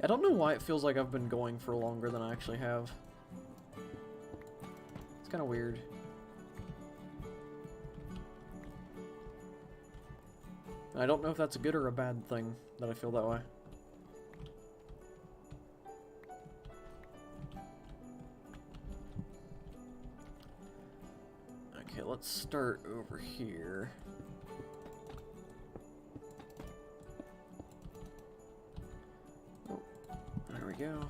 I don't know why it feels like I've been going for longer than I actually have. It's kind of weird. I don't know if that's a good or a bad thing that I feel that way. Okay, let's start over here. Oh, there we go.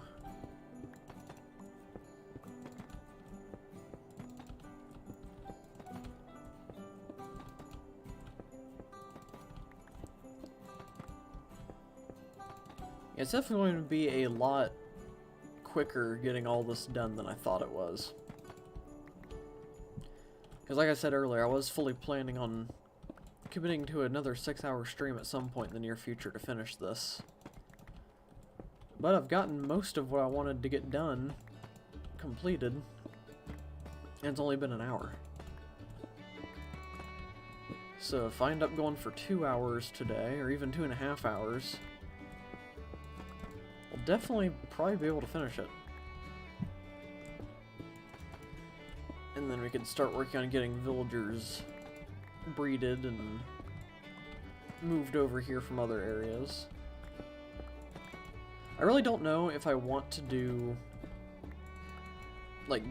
It's definitely going to be a lot quicker getting all this done than I thought it was. Because like I said earlier, I was fully planning on committing to another 6-hour stream at some point in the near future to finish this. But I've gotten most of what I wanted to get done completed, and it's only been an hour. So if I end up going for 2 hours today, or even 2.5 hours, I'll definitely probably be able to finish it. And then we can start working on getting villagers breeded and moved over here from other areas. I really don't know if I want to do, like,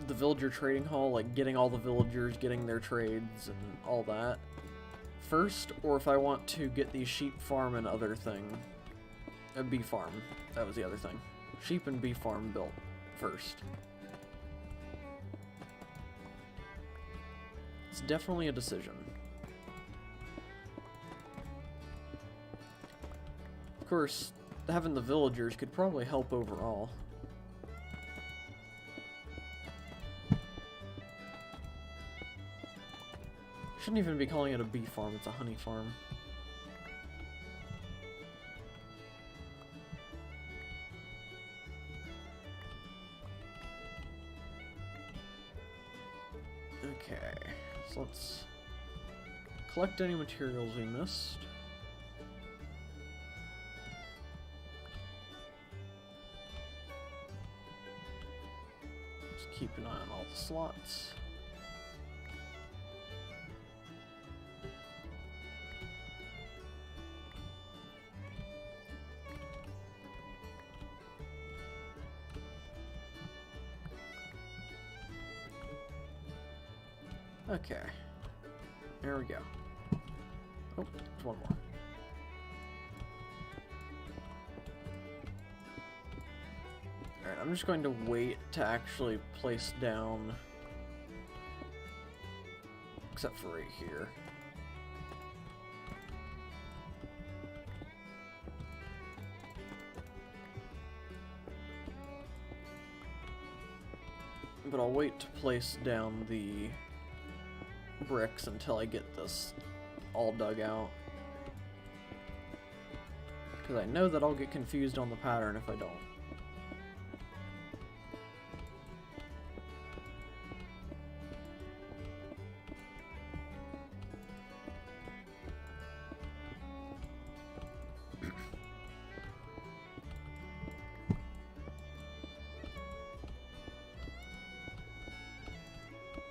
the villager trading hall, like getting all the villagers, getting their trades and all that first, or if I want to get the sheep farm and other thing. A bee farm. That was the other thing. Sheep and bee farm built first. It's definitely a decision. Of course, having the villagers could probably help overall. Shouldn't even be calling it a bee farm, it's a honey farm. Okay, so let's collect any materials we missed. Just keep an eye on all the slots. Okay, there we go. Oh, there's one more. Alright, I'm just going to wait to actually place down, except for right here. But I'll wait to place down the bricks until I get this all dug out, because I know that I'll get confused on the pattern if I don't.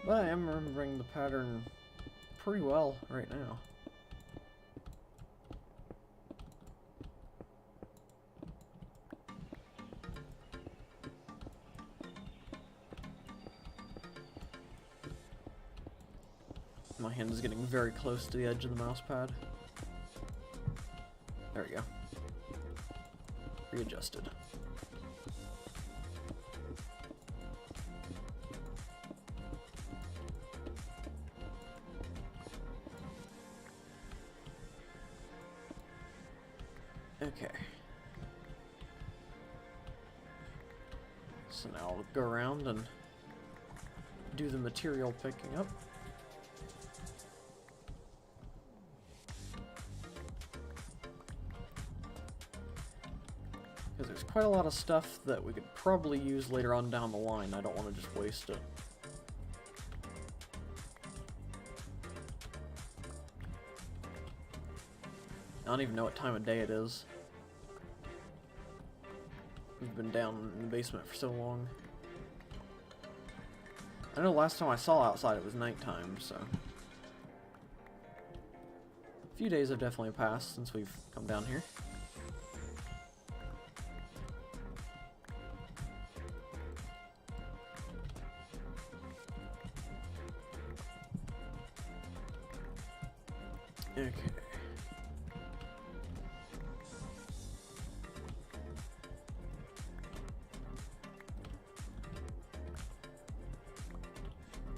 But I am remembering the pattern pretty well right now. My hand is getting very close to the edge of the mouse pad. There we go. Readjusted. Okay. So now I'll go around and do the material picking up. Because there's quite a lot of stuff that we could probably use later on down the line. I don't want to just waste it. don't even know what time of day it is. We've been down in the basement for so long. I know last time I saw outside it was nighttime, so... A few days have definitely passed since we've come down here. Okay.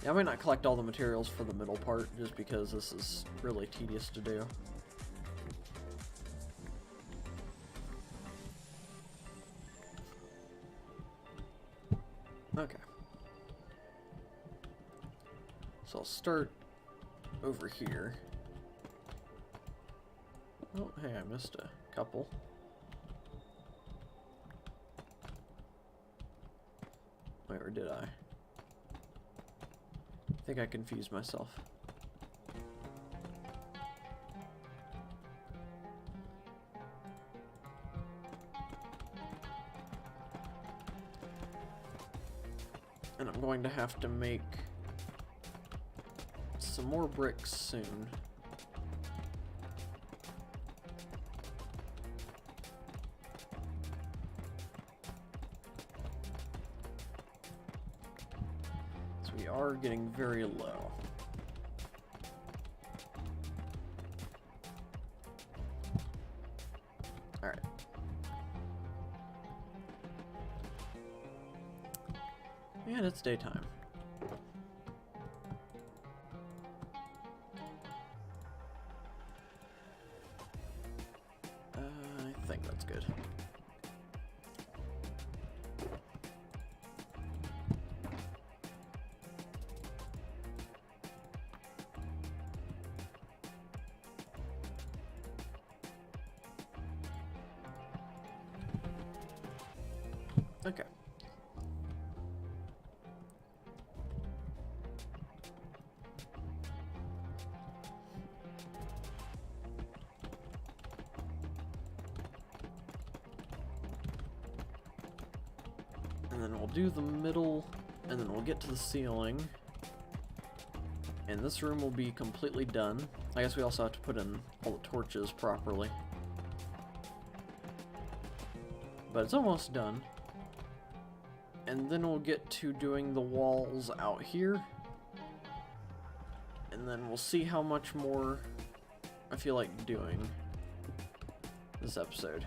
Yeah, I might not collect all the materials for the middle part, just because this is really tedious to do. Okay. So I'll start over here. Oh, hey, I missed a couple. Wait, or did I? I think I confused myself. And I'm going to have to make some more bricks soon. We are getting very low. Alright. And it's daytime. I think that's good. Okay. And then we'll do the middle, and then we'll get to the ceiling. And this room will be completely done. I guess we also have to put in all the torches properly. But it's almost done. And then we'll get to doing the walls out here. And then we'll see how much more I feel like doing this episode.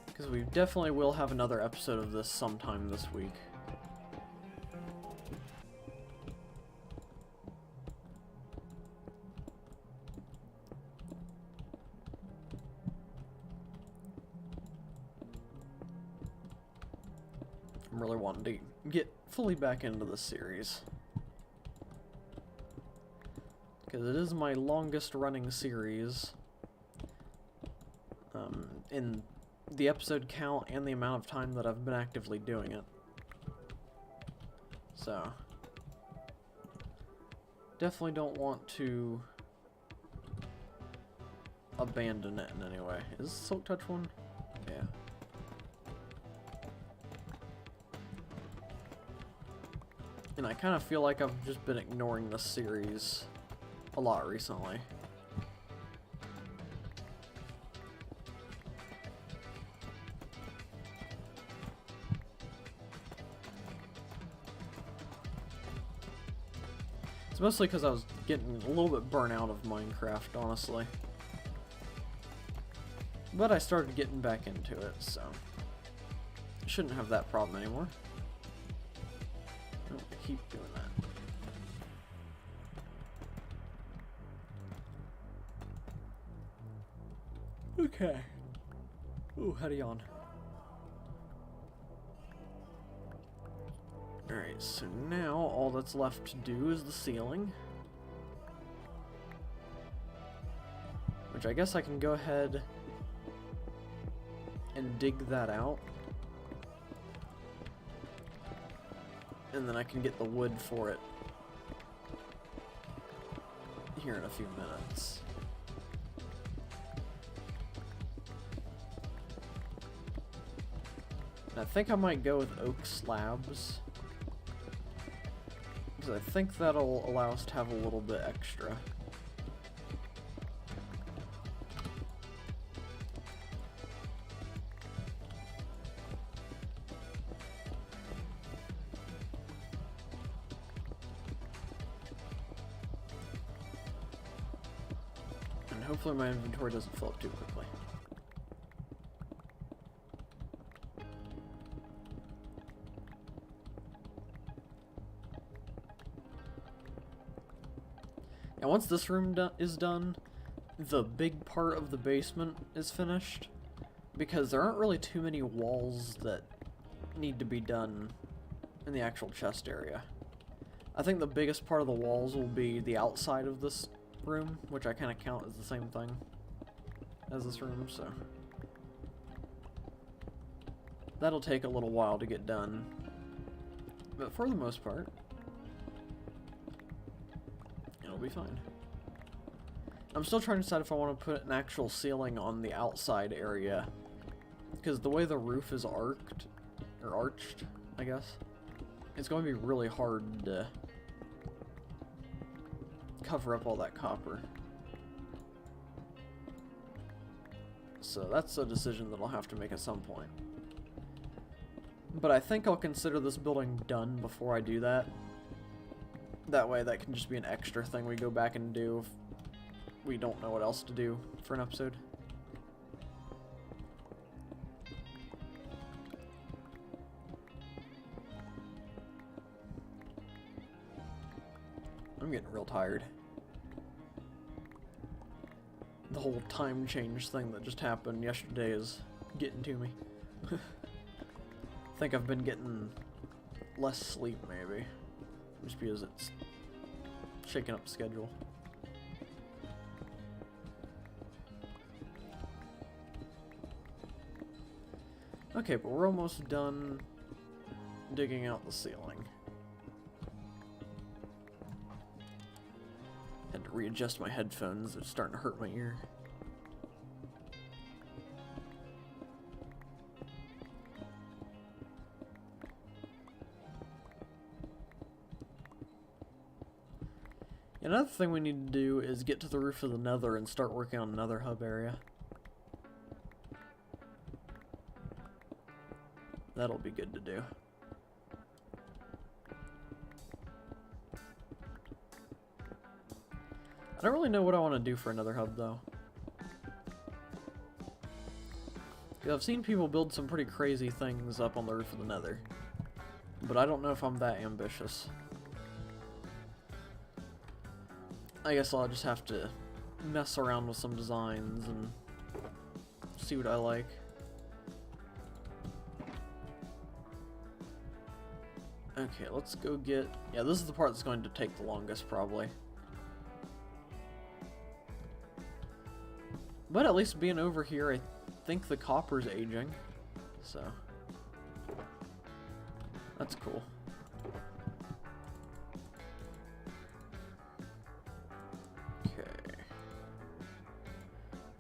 Because we definitely will have another episode of this sometime this week. I'm really wanting to get fully back into the series. Because it is my longest running series. In the episode count and the amount of time that I've been actively doing it. So, definitely don't want to abandon it in any way. Is this Silk Touch one? Yeah. And I kind of feel like I've just been ignoring this series a lot recently. It's mostly because I was getting a little bit burnt out of Minecraft, honestly. But I started getting back into it, so I shouldn't have that problem anymore. Oh, I keep doing that. Okay. Ooh, had a yawn. Alright, so now all that's left to do is the ceiling. Which I guess I can go ahead and dig that out. and then I can get the wood for it here in a few minutes. And I think I might go with oak slabs, because I think that'll allow us to have a little bit extra. Hopefully my inventory doesn't fill up too quickly. Now once this room is done, the big part of the basement is finished, because there aren't really too many walls that need to be done in the actual chest area. I think the biggest part of the walls will be the outside of this room, which I kind of count as the same thing as this room, so that'll take a little while to get done, but for the most part it'll be fine. I'm still trying to decide if I want to put an actual ceiling on the outside area, because the way the roof is arched, I guess, it's going to be really hard to cover up all that copper. So that's a decision that I'll have to make at some point. But I think I'll consider this building done before I do that. That way that can just be an extra thing we go back and do if we don't know what else to do for an episode. I'm getting real tired. The whole time change thing that just happened yesterday is getting to me. I think I've been getting less sleep, maybe. Just because it's shaking up the schedule. Okay, but we're almost done digging out the ceiling. Had to readjust my headphones, it's starting to hurt my ear. Another thing we need to do is get to the roof of the Nether and start working on another hub area. That'll be good to do. I don't really know what I want to do for another hub, though. I've seen people build some pretty crazy things up on the roof of the Nether, but I don't know if I'm that ambitious. I guess I'll just have to mess around with some designs and see what I like. Okay, let's go get... Yeah, this is the part that's going to take the longest, probably. But at least being over here, I think the copper's aging. So, that's cool. Okay.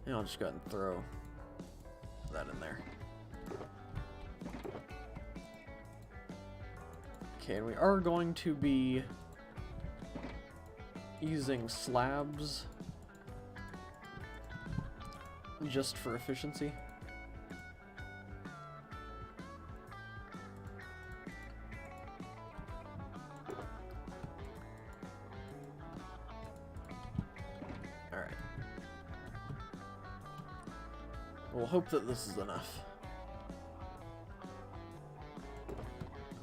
And I'll just go ahead and throw that in there. Okay, and we are going to be using slabs just for efficiency. Alright. We'll hope that this is enough.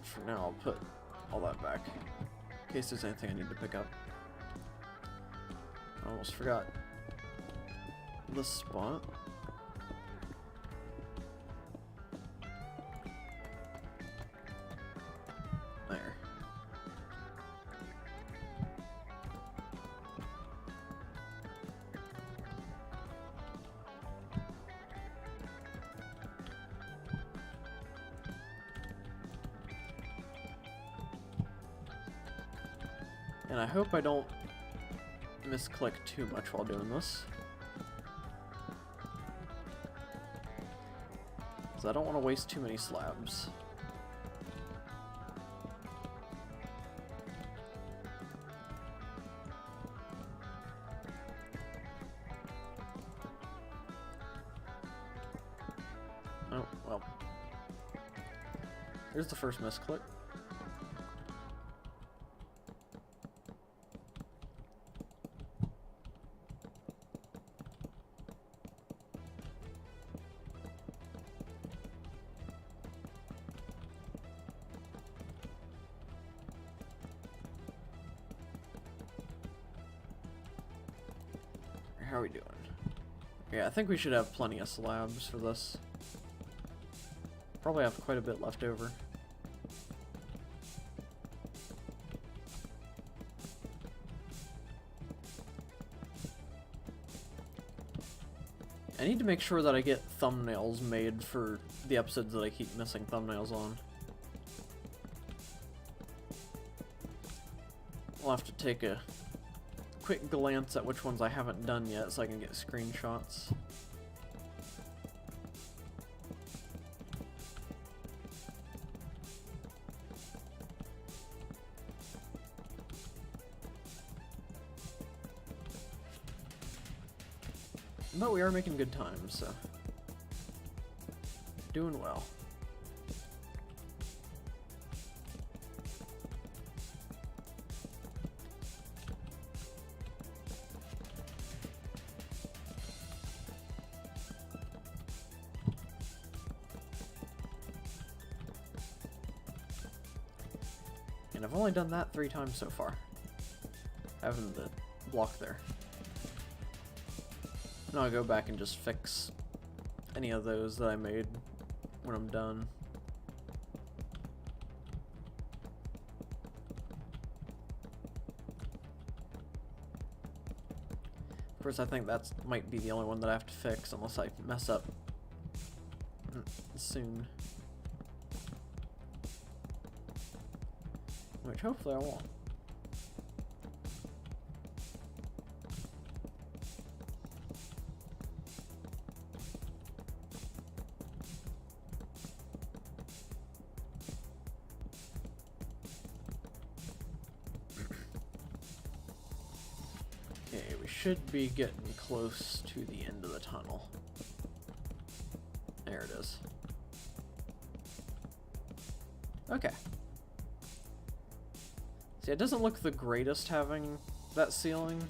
For now, I'll put all that back in case there's anything I need to pick up. I almost forgot this spot. There. And I hope I don't misclick too much while doing this. Because I don't want to waste too many slabs. Oh, well. Here's the first misclick. How are we doing? Yeah, I think we should have plenty of slabs for this. Probably have quite a bit left over. I need to make sure that I get thumbnails made for the episodes that I keep missing thumbnails on. I'll have to take a quick glance at which ones I haven't done yet so I can get screenshots. But we are making good time, so doing well. And I've only done that 3 times so far. Having the block there. Now I'll go back and just fix any of those that I made when I'm done. Of course, I think that might be the only one that I have to fix unless I mess up soon. Which hopefully I won't. Okay, we should be getting close to the end of the tunnel. There it is. Okay. See, it doesn't look the greatest having that ceiling,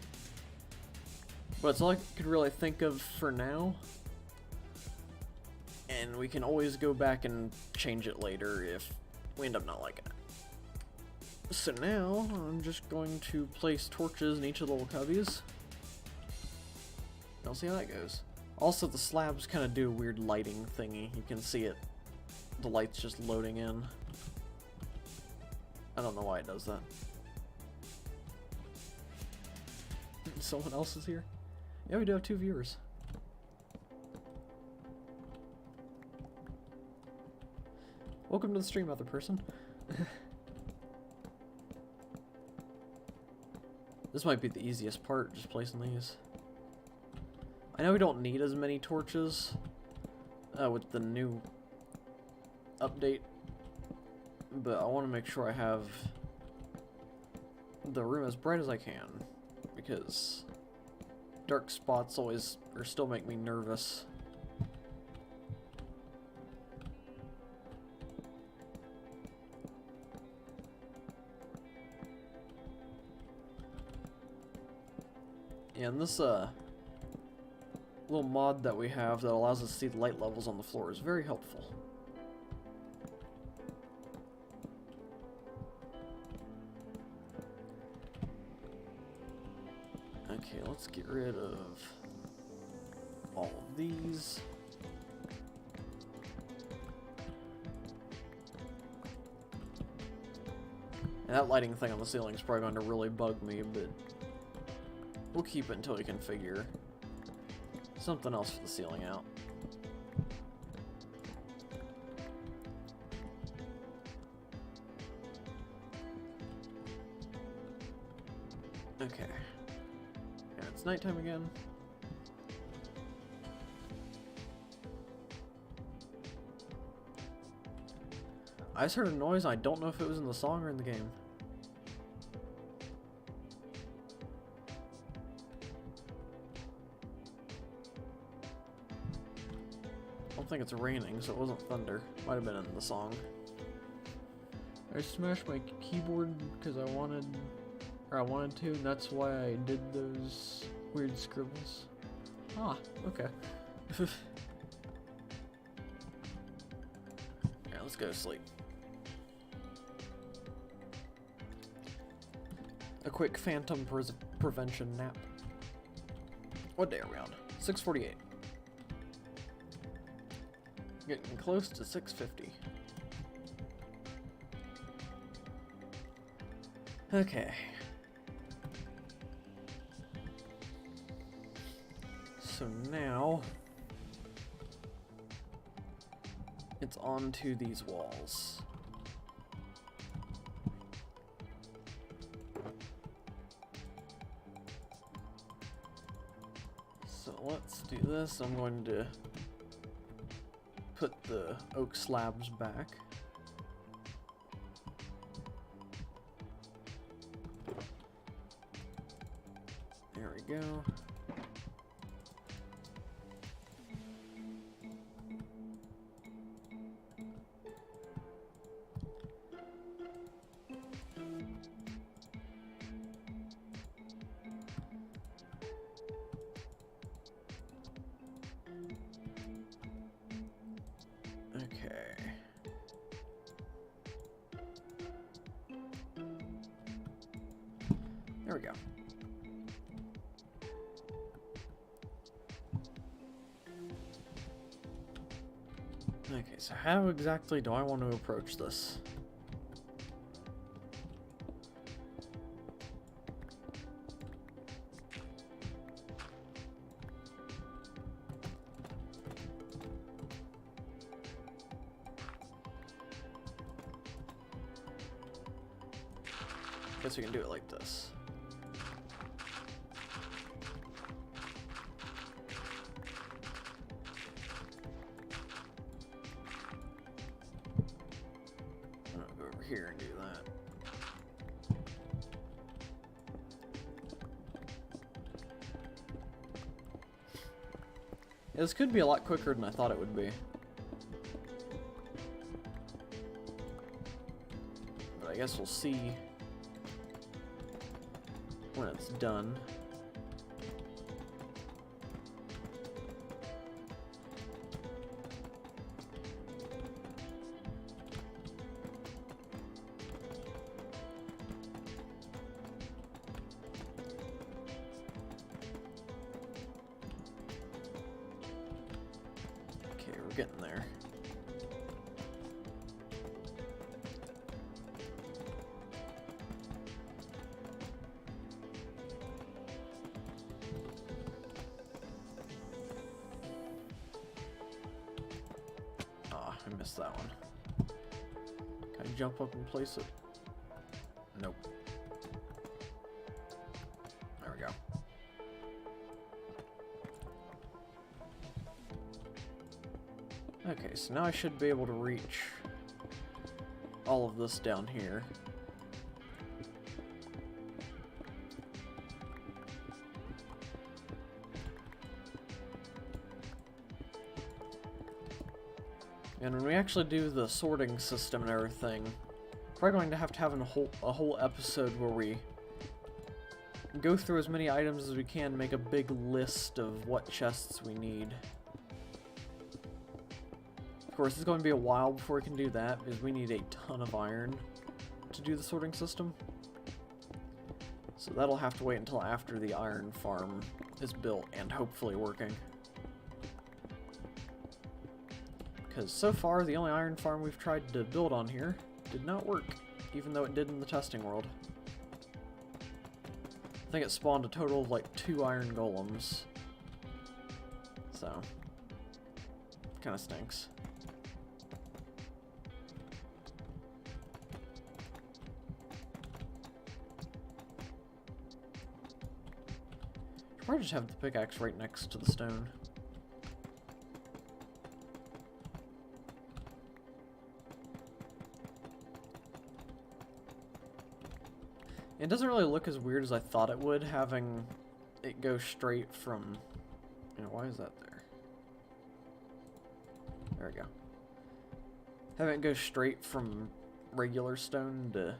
but it's all I could really think of for now. And we can always go back and change it later if we end up not liking it. So now, I'm just going to place torches in each of the little cubbies. I'll see how that goes. Also, the slabs kind of do a weird lighting thingy. You can see it. The light's just loading in. I don't know why it does that. Someone else is here? Yeah, we do have 2 viewers. Welcome to the stream, other person. This might be the easiest part, just placing these. I know we don't need as many torches with the new update, but I want to make sure I have the room as bright as I can, because dark spots always still make me nervous. And this little mod that we have that allows us to see the light levels on the floor is very helpful. Okay, let's get rid of all of these. And that lighting thing on the ceiling is probably going to really bug me, but we'll keep it until we can figure something else for the ceiling out. Okay. And it's nighttime again. I just heard a noise, I don't know if it was in the song or in the game. I don't think it's raining, so it wasn't thunder. Might have been in the song. I smashed my keyboard because I wanted to, and that's why I did those weird scribbles. Ah, okay. Yeah, let's go to sleep. A quick phantom prevention nap. What day are we on? 6:48. Getting close to 6:50. Okay. So now it's on to these walls. So let's do this. I'm going to put the oak slabs back. There we go. Okay. There we go. Okay, so how exactly do I want to approach this? Guess we can do it like this. I'm gonna go over here and do that. This could be a lot quicker than I thought it would be. But I guess we'll see when it's done. Okay, we're getting there. I missed that one. Can I jump up and place it? Nope. There we go. Okay, so now I should be able to reach all of this down here. And when we actually do the sorting system and everything, we're going to have a whole episode where we go through as many items as we can, make a big list of what chests we need. Of course, it's going to be a while before we can do that, because we need a ton of iron to do the sorting system. So that'll have to wait until after the iron farm is built and hopefully working. Because so far, the only iron farm we've tried to build on here did not work, even though it did in the testing world. I think it spawned a total of like 2 iron golems. So, kind of stinks. probably just have the pickaxe right next to the stone. It doesn't really look as weird as I thought it would, having it go straight from... You know, why is that there? There we go. Having it go straight from regular stone to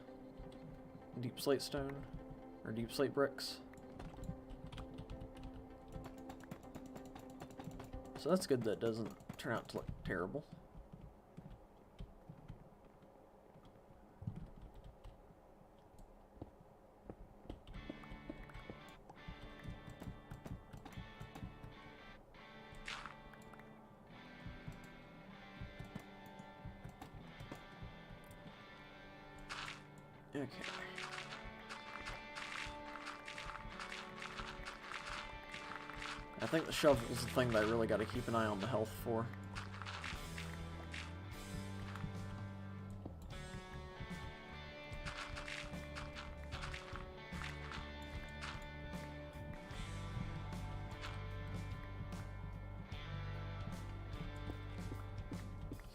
deep slate stone, or deep slate bricks. So that's good that it doesn't turn out to look terrible. Okay. I think the shovel is the thing that I really got to keep an eye on the health for.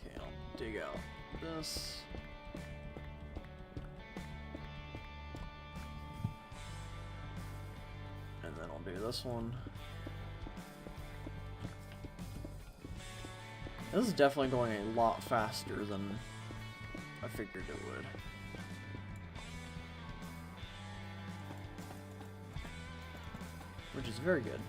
Okay, I'll dig out this. And then I'll do this one. This is definitely going a lot faster than I figured it would. Which is very good.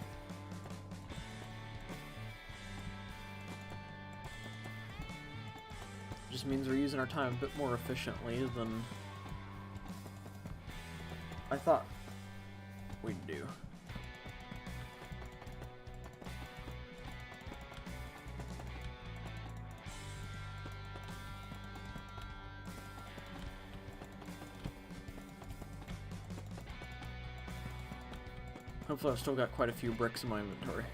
Just means we're using our time a bit more efficiently than I thought we'd do. Hopefully I've still got quite a few bricks in my inventory.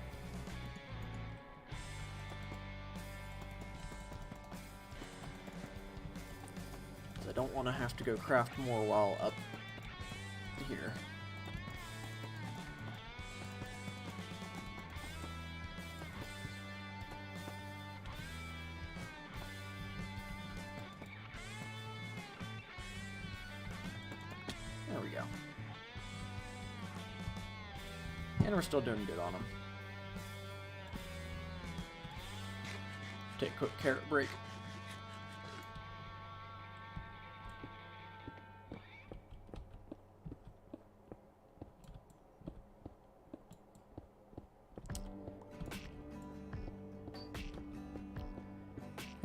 I don't want to have to go craft more while up here. There we go. And we're still doing good on them. Take a quick carrot break.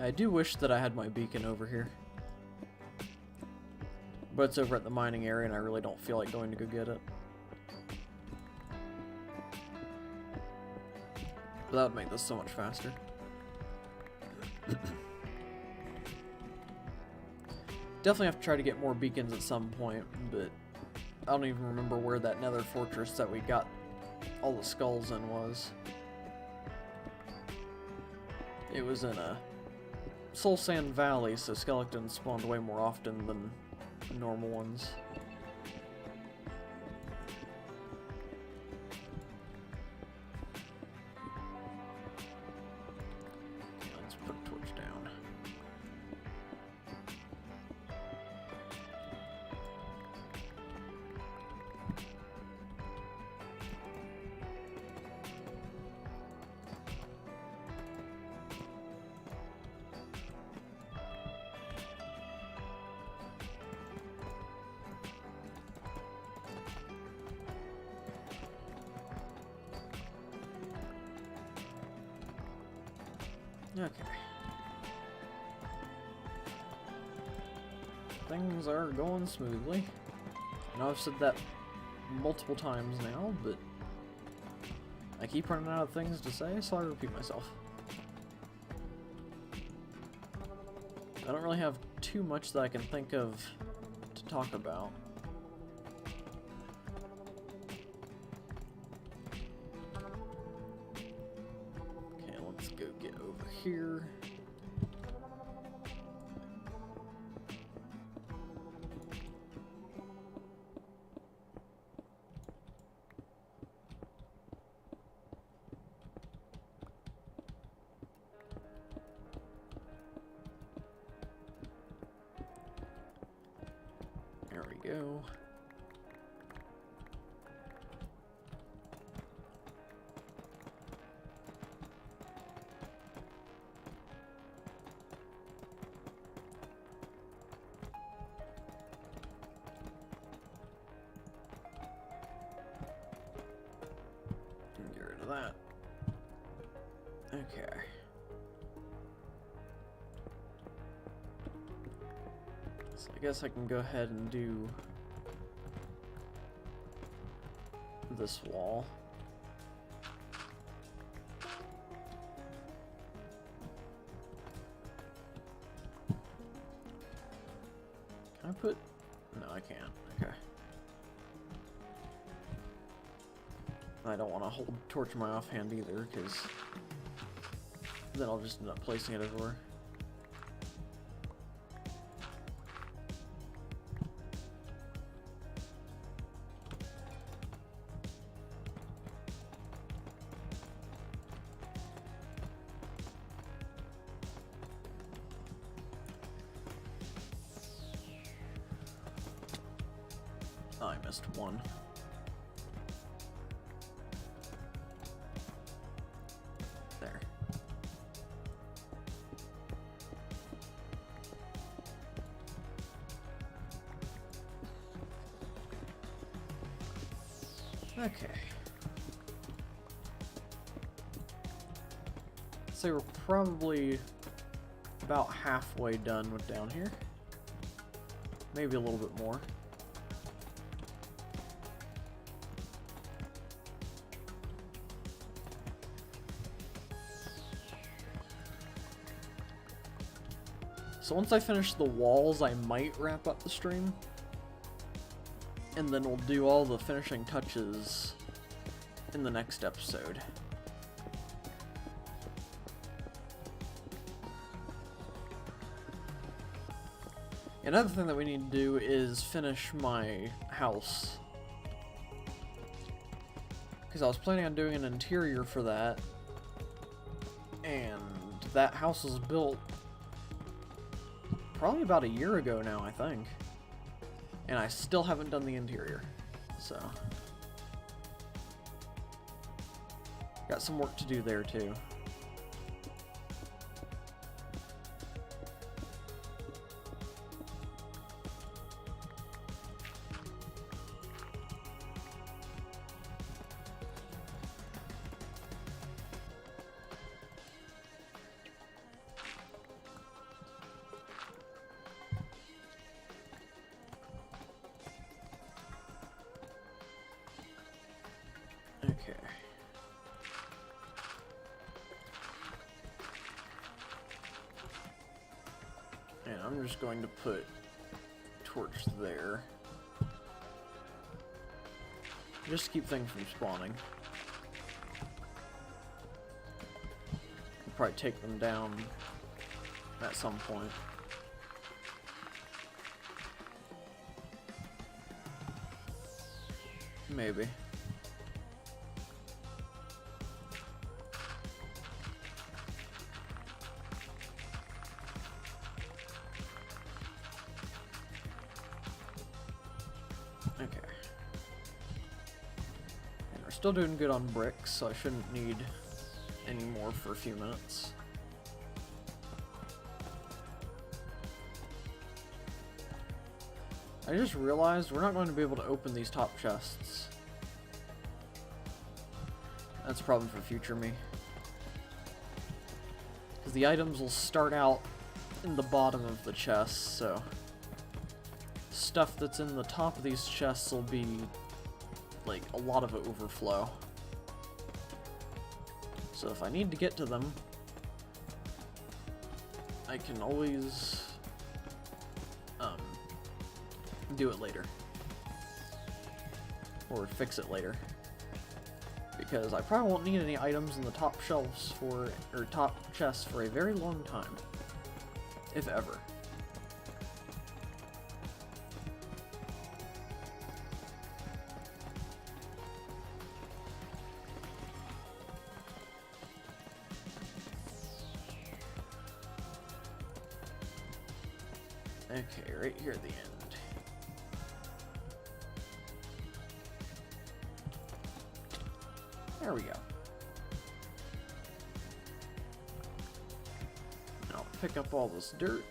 I do wish that I had my beacon over here. But it's over at the mining area and I really don't feel like going to go get it. But that would make this so much faster. Definitely have to try to get more beacons at some point, but I don't even remember where that nether fortress that we got all the skulls in was. It was in a Soul Sand Valley, so skeletons spawned way more often than normal ones. Let's put a torch down. Okay. Things are going smoothly. I know I've said that multiple times now, but I keep running out of things to say, so I repeat myself. I don't really have too much that I can think of to talk about. Here. go. Get rid of that. Okay. So I guess I can go ahead and do this wall. Can I put... No, I can't. Okay. I don't want to hold torch in my offhand either, because then I'll just end up placing it everywhere. Oh, I missed one. There. Okay. So we're probably about halfway done with down here. Maybe a little bit more. So once I finish the walls, I might wrap up the stream. And then we'll do all the finishing touches in the next episode. Another thing that we need to do is finish my house. Because I was planning on doing an interior for that. And that house was built probably about a year ago now, I think. And I still haven't done the interior. So got some work to do there too. Okay. And I'm just going to put torch there. Just to keep things from spawning. I'll probably take them down at some point. Maybe. Okay. And we're still doing good on bricks, so I shouldn't need any more for a few minutes. I just realized we're not going to be able to open these top chests. That's a problem for future me. Because the items will start out in the bottom of the chest, so stuff that's in the top of these chests will be like a lot of overflow. So if I need to get to them, I can always do it later. Or fix it later. Because I probably won't need any items in the top shelves for, or top chests for a very long time. If ever. Okay, right here at the end. pick up all this dirt.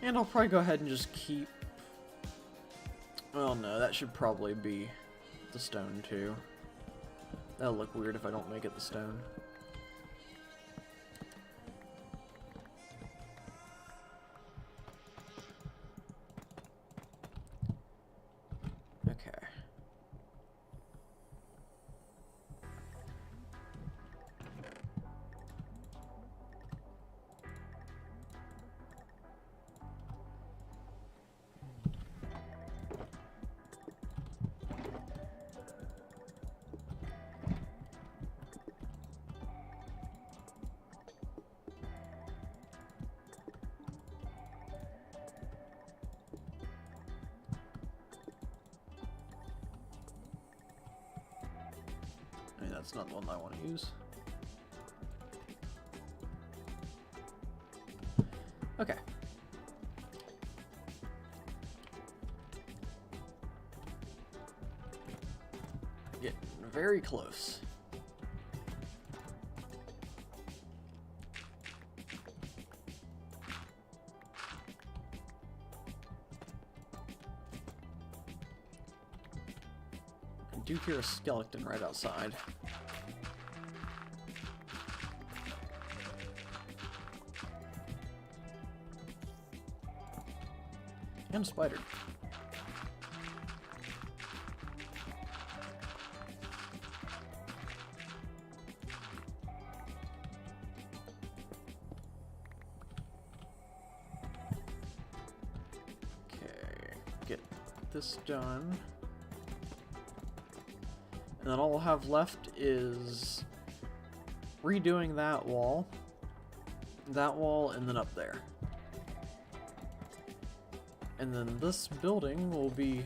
And I'll probably go ahead and just keep... Well, no, that should probably be the stone, too. That'll look weird if I don't make it the stone. Okay. That's not the one I want to use. Okay. Getting very close. I do hear a skeleton right outside. And a spider. Okay, get this done. And then all we'll have left is redoing that wall, and then up there. And then this building will be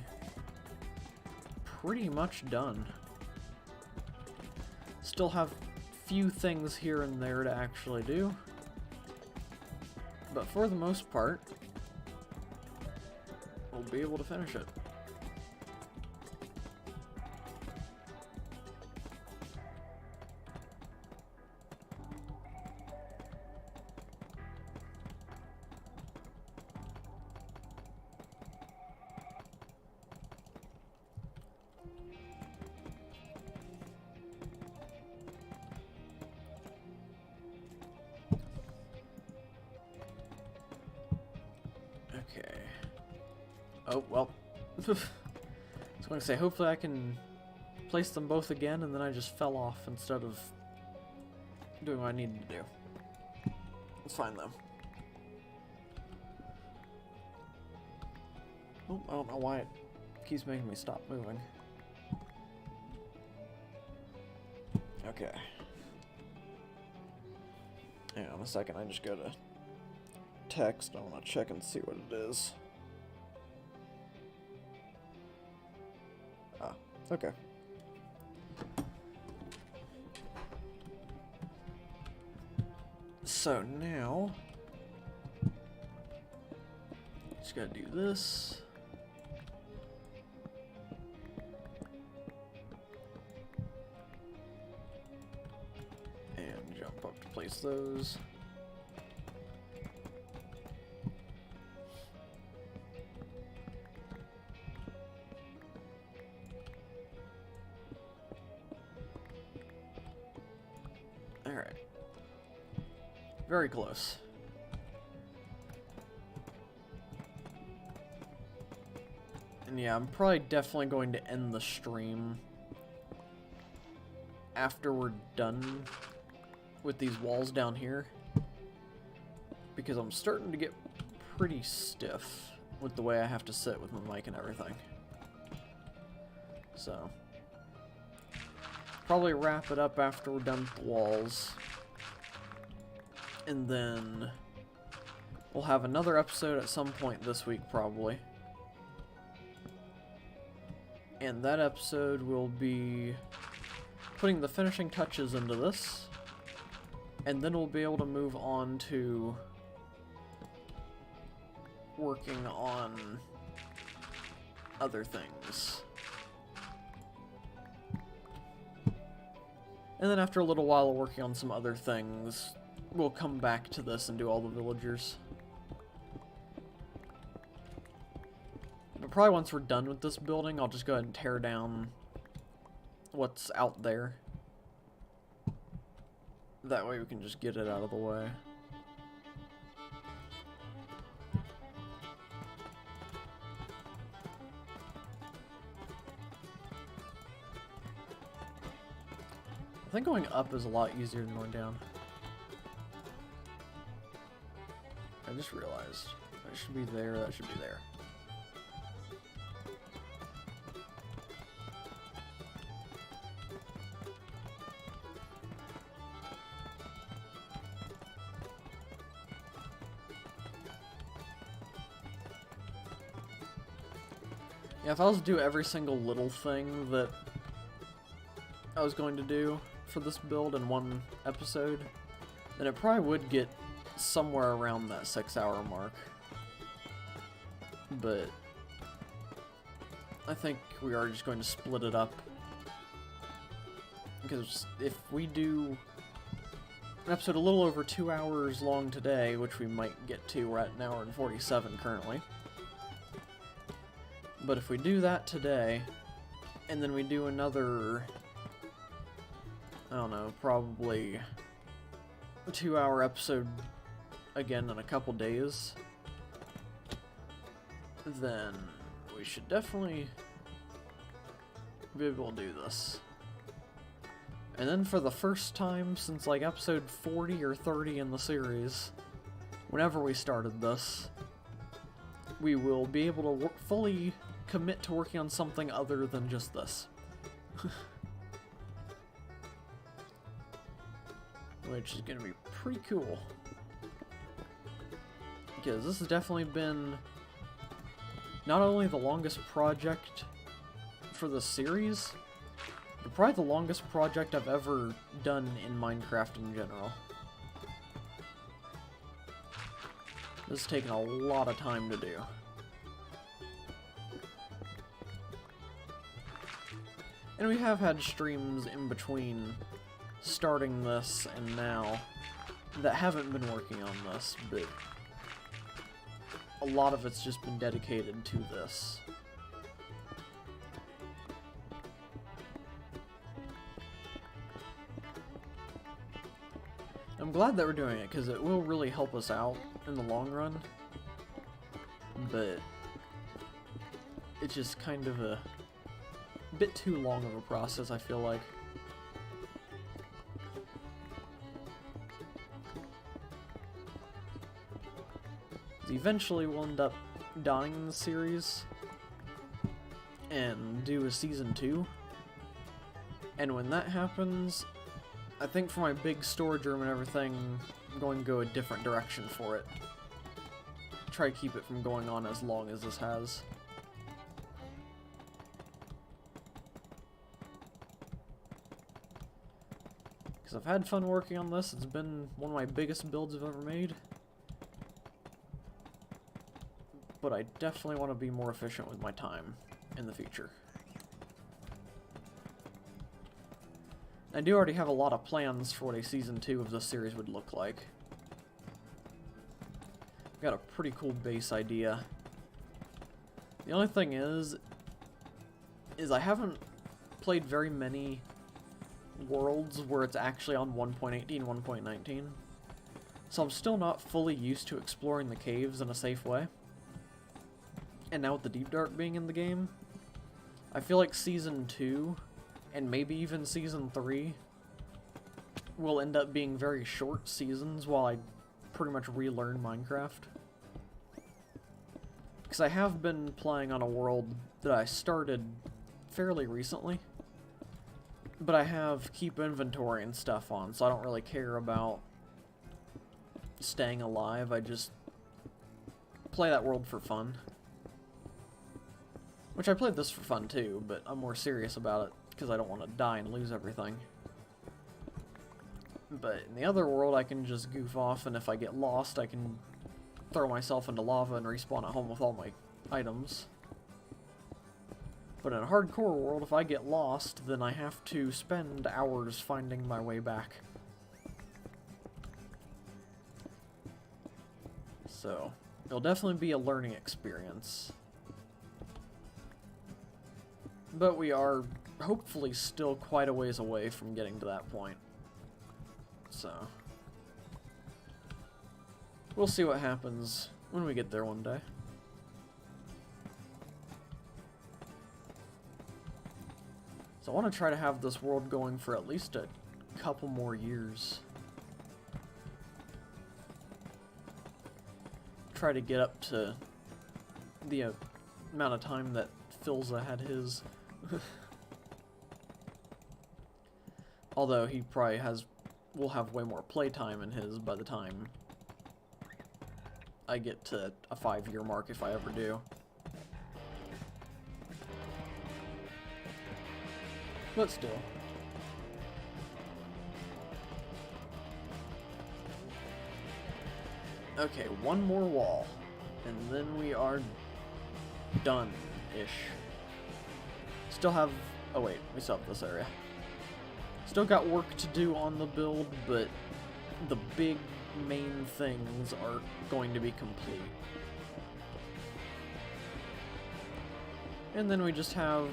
pretty much done. Still have few things here and there to actually do, but for the most part, we'll be able to finish it. Okay. Oh, well. I was going to say, hopefully I can place them both again, and then I just fell off instead of doing what I needed to do. It's fine, though. Oh, I don't know why it keeps making me stop moving. Okay. Hang on a second, I just go to text. I want to check and see what it is. Ah, okay. So now, just gotta do this. And jump up to place those. Alright. Very close. And yeah, I'm probably definitely going to end the stream after we're done with these walls down here, because I'm starting to get pretty stiff with the way I have to sit with my mic and everything. So probably wrap it up after we're done with the walls, and then we'll have another episode at some point this week probably, and that episode will be putting the finishing touches into this, and then we'll be able to move on to working on other things. And then after a little while of working on some other things, we'll come back to this and do all the villagers. But probably once we're done with this building, I'll just go ahead and tear down what's out there. That way we can just get it out of the way. I think going up is a lot easier than going down. I just realized that should be there, that should be there. Yeah, if I was to do every single little thing that I was going to do for this build in one episode, then it probably would get somewhere around that 6-hour mark. But I think we are just going to split it up. Because if we do an episode a little over 2 hours long today, which we might get to, we're at an hour and 47 currently. But if we do that today, and then we do another, I don't know, probably a 2-hour episode again in a couple days, then we should definitely be able to do this. And then for the first time since like episode 40 or 30 in the series, whenever we started this, we will be able to fully commit to working on something other than just this. Which is going to be pretty cool. Because this has definitely been not only the longest project for the series, but probably the longest project I've ever done in Minecraft in general. This has taken a lot of time to do. And we have had streams in between starting this and now that haven't been working on this, but a lot of it's just been dedicated to this. I'm glad that we're doing it, because it will really help us out in the long run, but it's just kind of a bit too long of a process, I feel like. Eventually we'll end up dying in the series and do a season 2. And when that happens, I think for my big storage room and everything, I'm going to go a different direction for it. Try to keep it from going on as long as this has. Because I've had fun working on this. It's been one of my biggest builds I've ever made. But I definitely want to be more efficient with my time in the future. I do already have a lot of plans for what a Season 2 of this series would look like. I've got a pretty cool base idea. The only thing is I haven't played very many worlds where it's actually on 1.18, 1.19. So I'm still not fully used to exploring the caves in a safe way. And now with the Deep Dark being in the game, I feel like Season 2, and maybe even Season 3, will end up being very short seasons while I pretty much relearn Minecraft. Because I have been playing on a world that I started fairly recently, but I have keep inventory and stuff on, so I don't really care about staying alive. I just play that world for fun. Which I played this for fun too, but I'm more serious about it because I don't want to die and lose everything. But in the other world, I can just goof off, and if I get lost, I can throw myself into lava and respawn at home with all my items. But in a hardcore world, if I get lost, then I have to spend hours finding my way back. So, it'll definitely be a learning experience. But we are hopefully still quite a ways away from getting to that point. So, we'll see what happens when we get there one day. So I want to try to have this world going for at least a couple more years. Try to get up to the amount of time that Philza had his. Although he probably will have way more playtime in his by the time I get to a 5-year mark, if I ever do. But still. Okay, one more wall. And then we are done-ish. Still have... Oh wait, we still have this area. Still got work to do on the build, but the big main things are going to be complete. And then we just have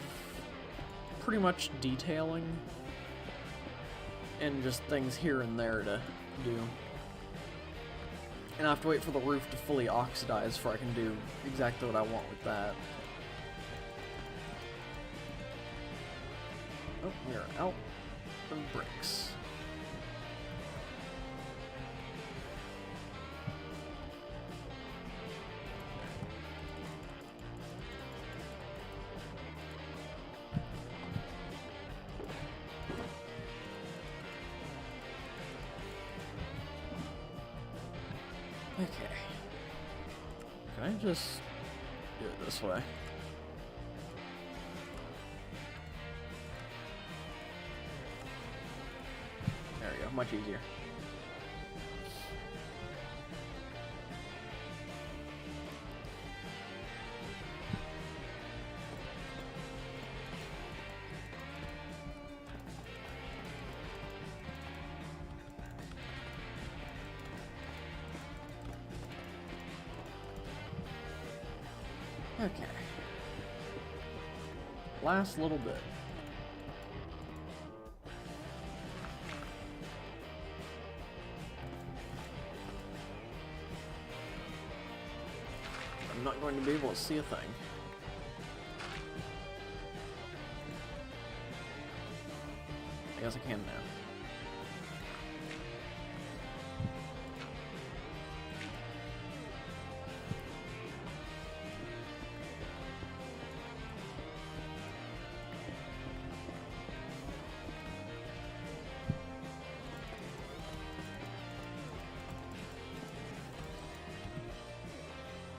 pretty much detailing and just things here and there to do. And I have to wait for the roof to fully oxidize before I can do exactly what I want with that. Oh, we're out of bricks. Okay. Can I just do it this way? There we go, much easier. Okay. Last little bit. I'm not going to be able to see a thing. I guess I can now.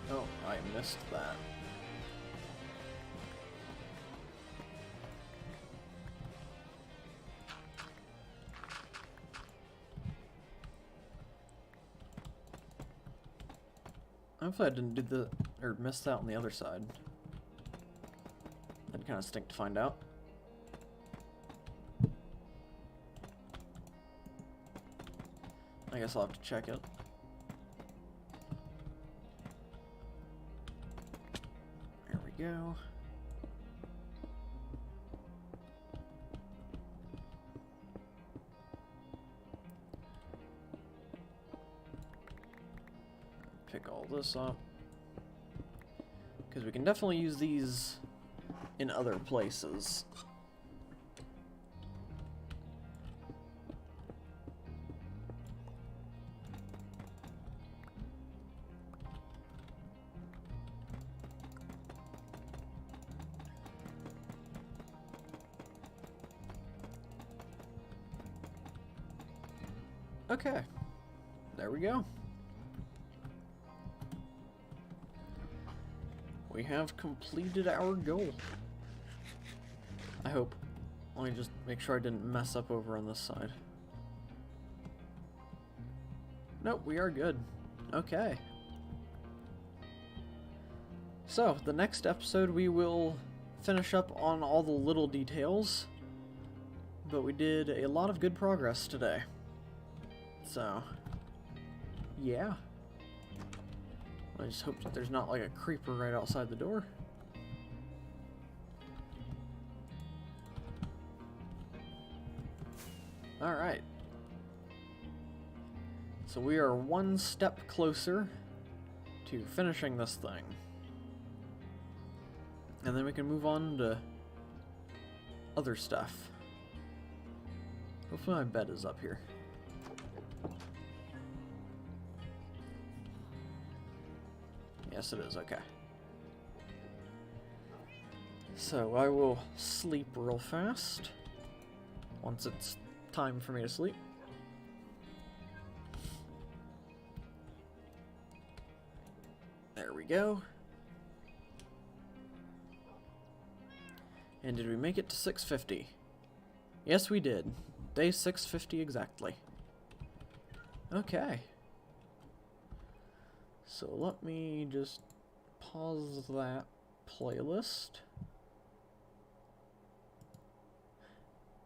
Oh, I missed that. Hopefully I didn't do the, or missed out on the other side. That'd kind of stink to find out. I guess I'll have to check it. There we go. Pick all this up. Because we can definitely use these in other places. Okay, there we go. We have completed our goal. I hope. Let me just make sure I didn't mess up over on this side. Nope, we are good. Okay. So, the next episode we will finish up on all the little details, but we did a lot of good progress today. So, yeah. I just hope that there's not like a creeper right outside the door. Alright. So we are one step closer to finishing this thing. And then we can move on to other stuff. Hopefully my bed is up here. Yes, it is. Okay. So I will sleep real fast once it's time for me to sleep. There we go. And did we make it to 650? Yes, we did. Day 650 exactly. Okay. So let me just pause that playlist.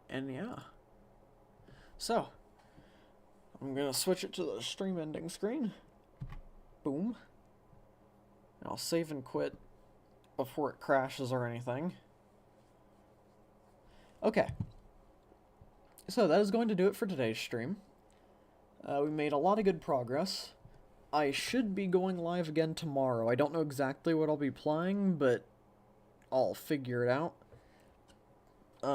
And yeah. So, I'm gonna switch it to the stream ending screen. Boom. And I'll save and quit before it crashes or anything. Okay. So that is going to do it for today's stream. We made a lot of good progress. I should be going live again tomorrow. I don't know exactly what I'll be playing, but I'll figure it out.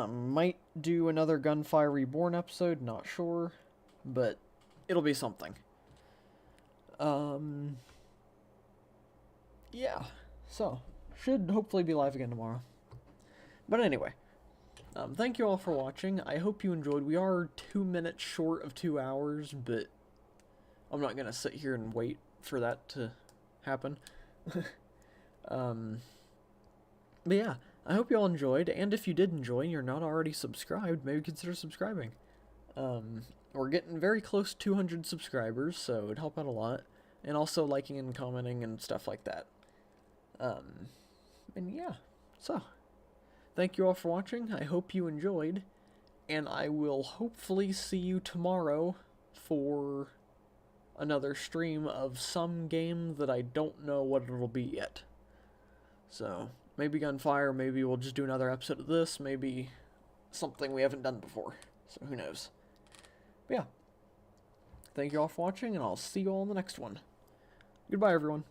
Might do another Gunfire Reborn episode, not sure, but it'll be something. Yeah, so, should hopefully be live again tomorrow. But anyway, thank you all for watching. I hope you enjoyed. We are 2 minutes short of 2 hours, but I'm not gonna sit here and wait for that to happen. But yeah, I hope you all enjoyed, and if you did enjoy and you're not already subscribed, maybe consider subscribing. We're getting very close to 200 subscribers, so it'd help out a lot. And also liking and commenting and stuff like that. And yeah, so, thank you all for watching, I hope you enjoyed, and I will hopefully see you tomorrow for another stream of some game that I don't know what it'll be yet. So, maybe Gunfire, maybe we'll just do another episode of this, maybe something we haven't done before, so who knows. But yeah, thank you all for watching, and I'll see you all in the next one. Goodbye, everyone.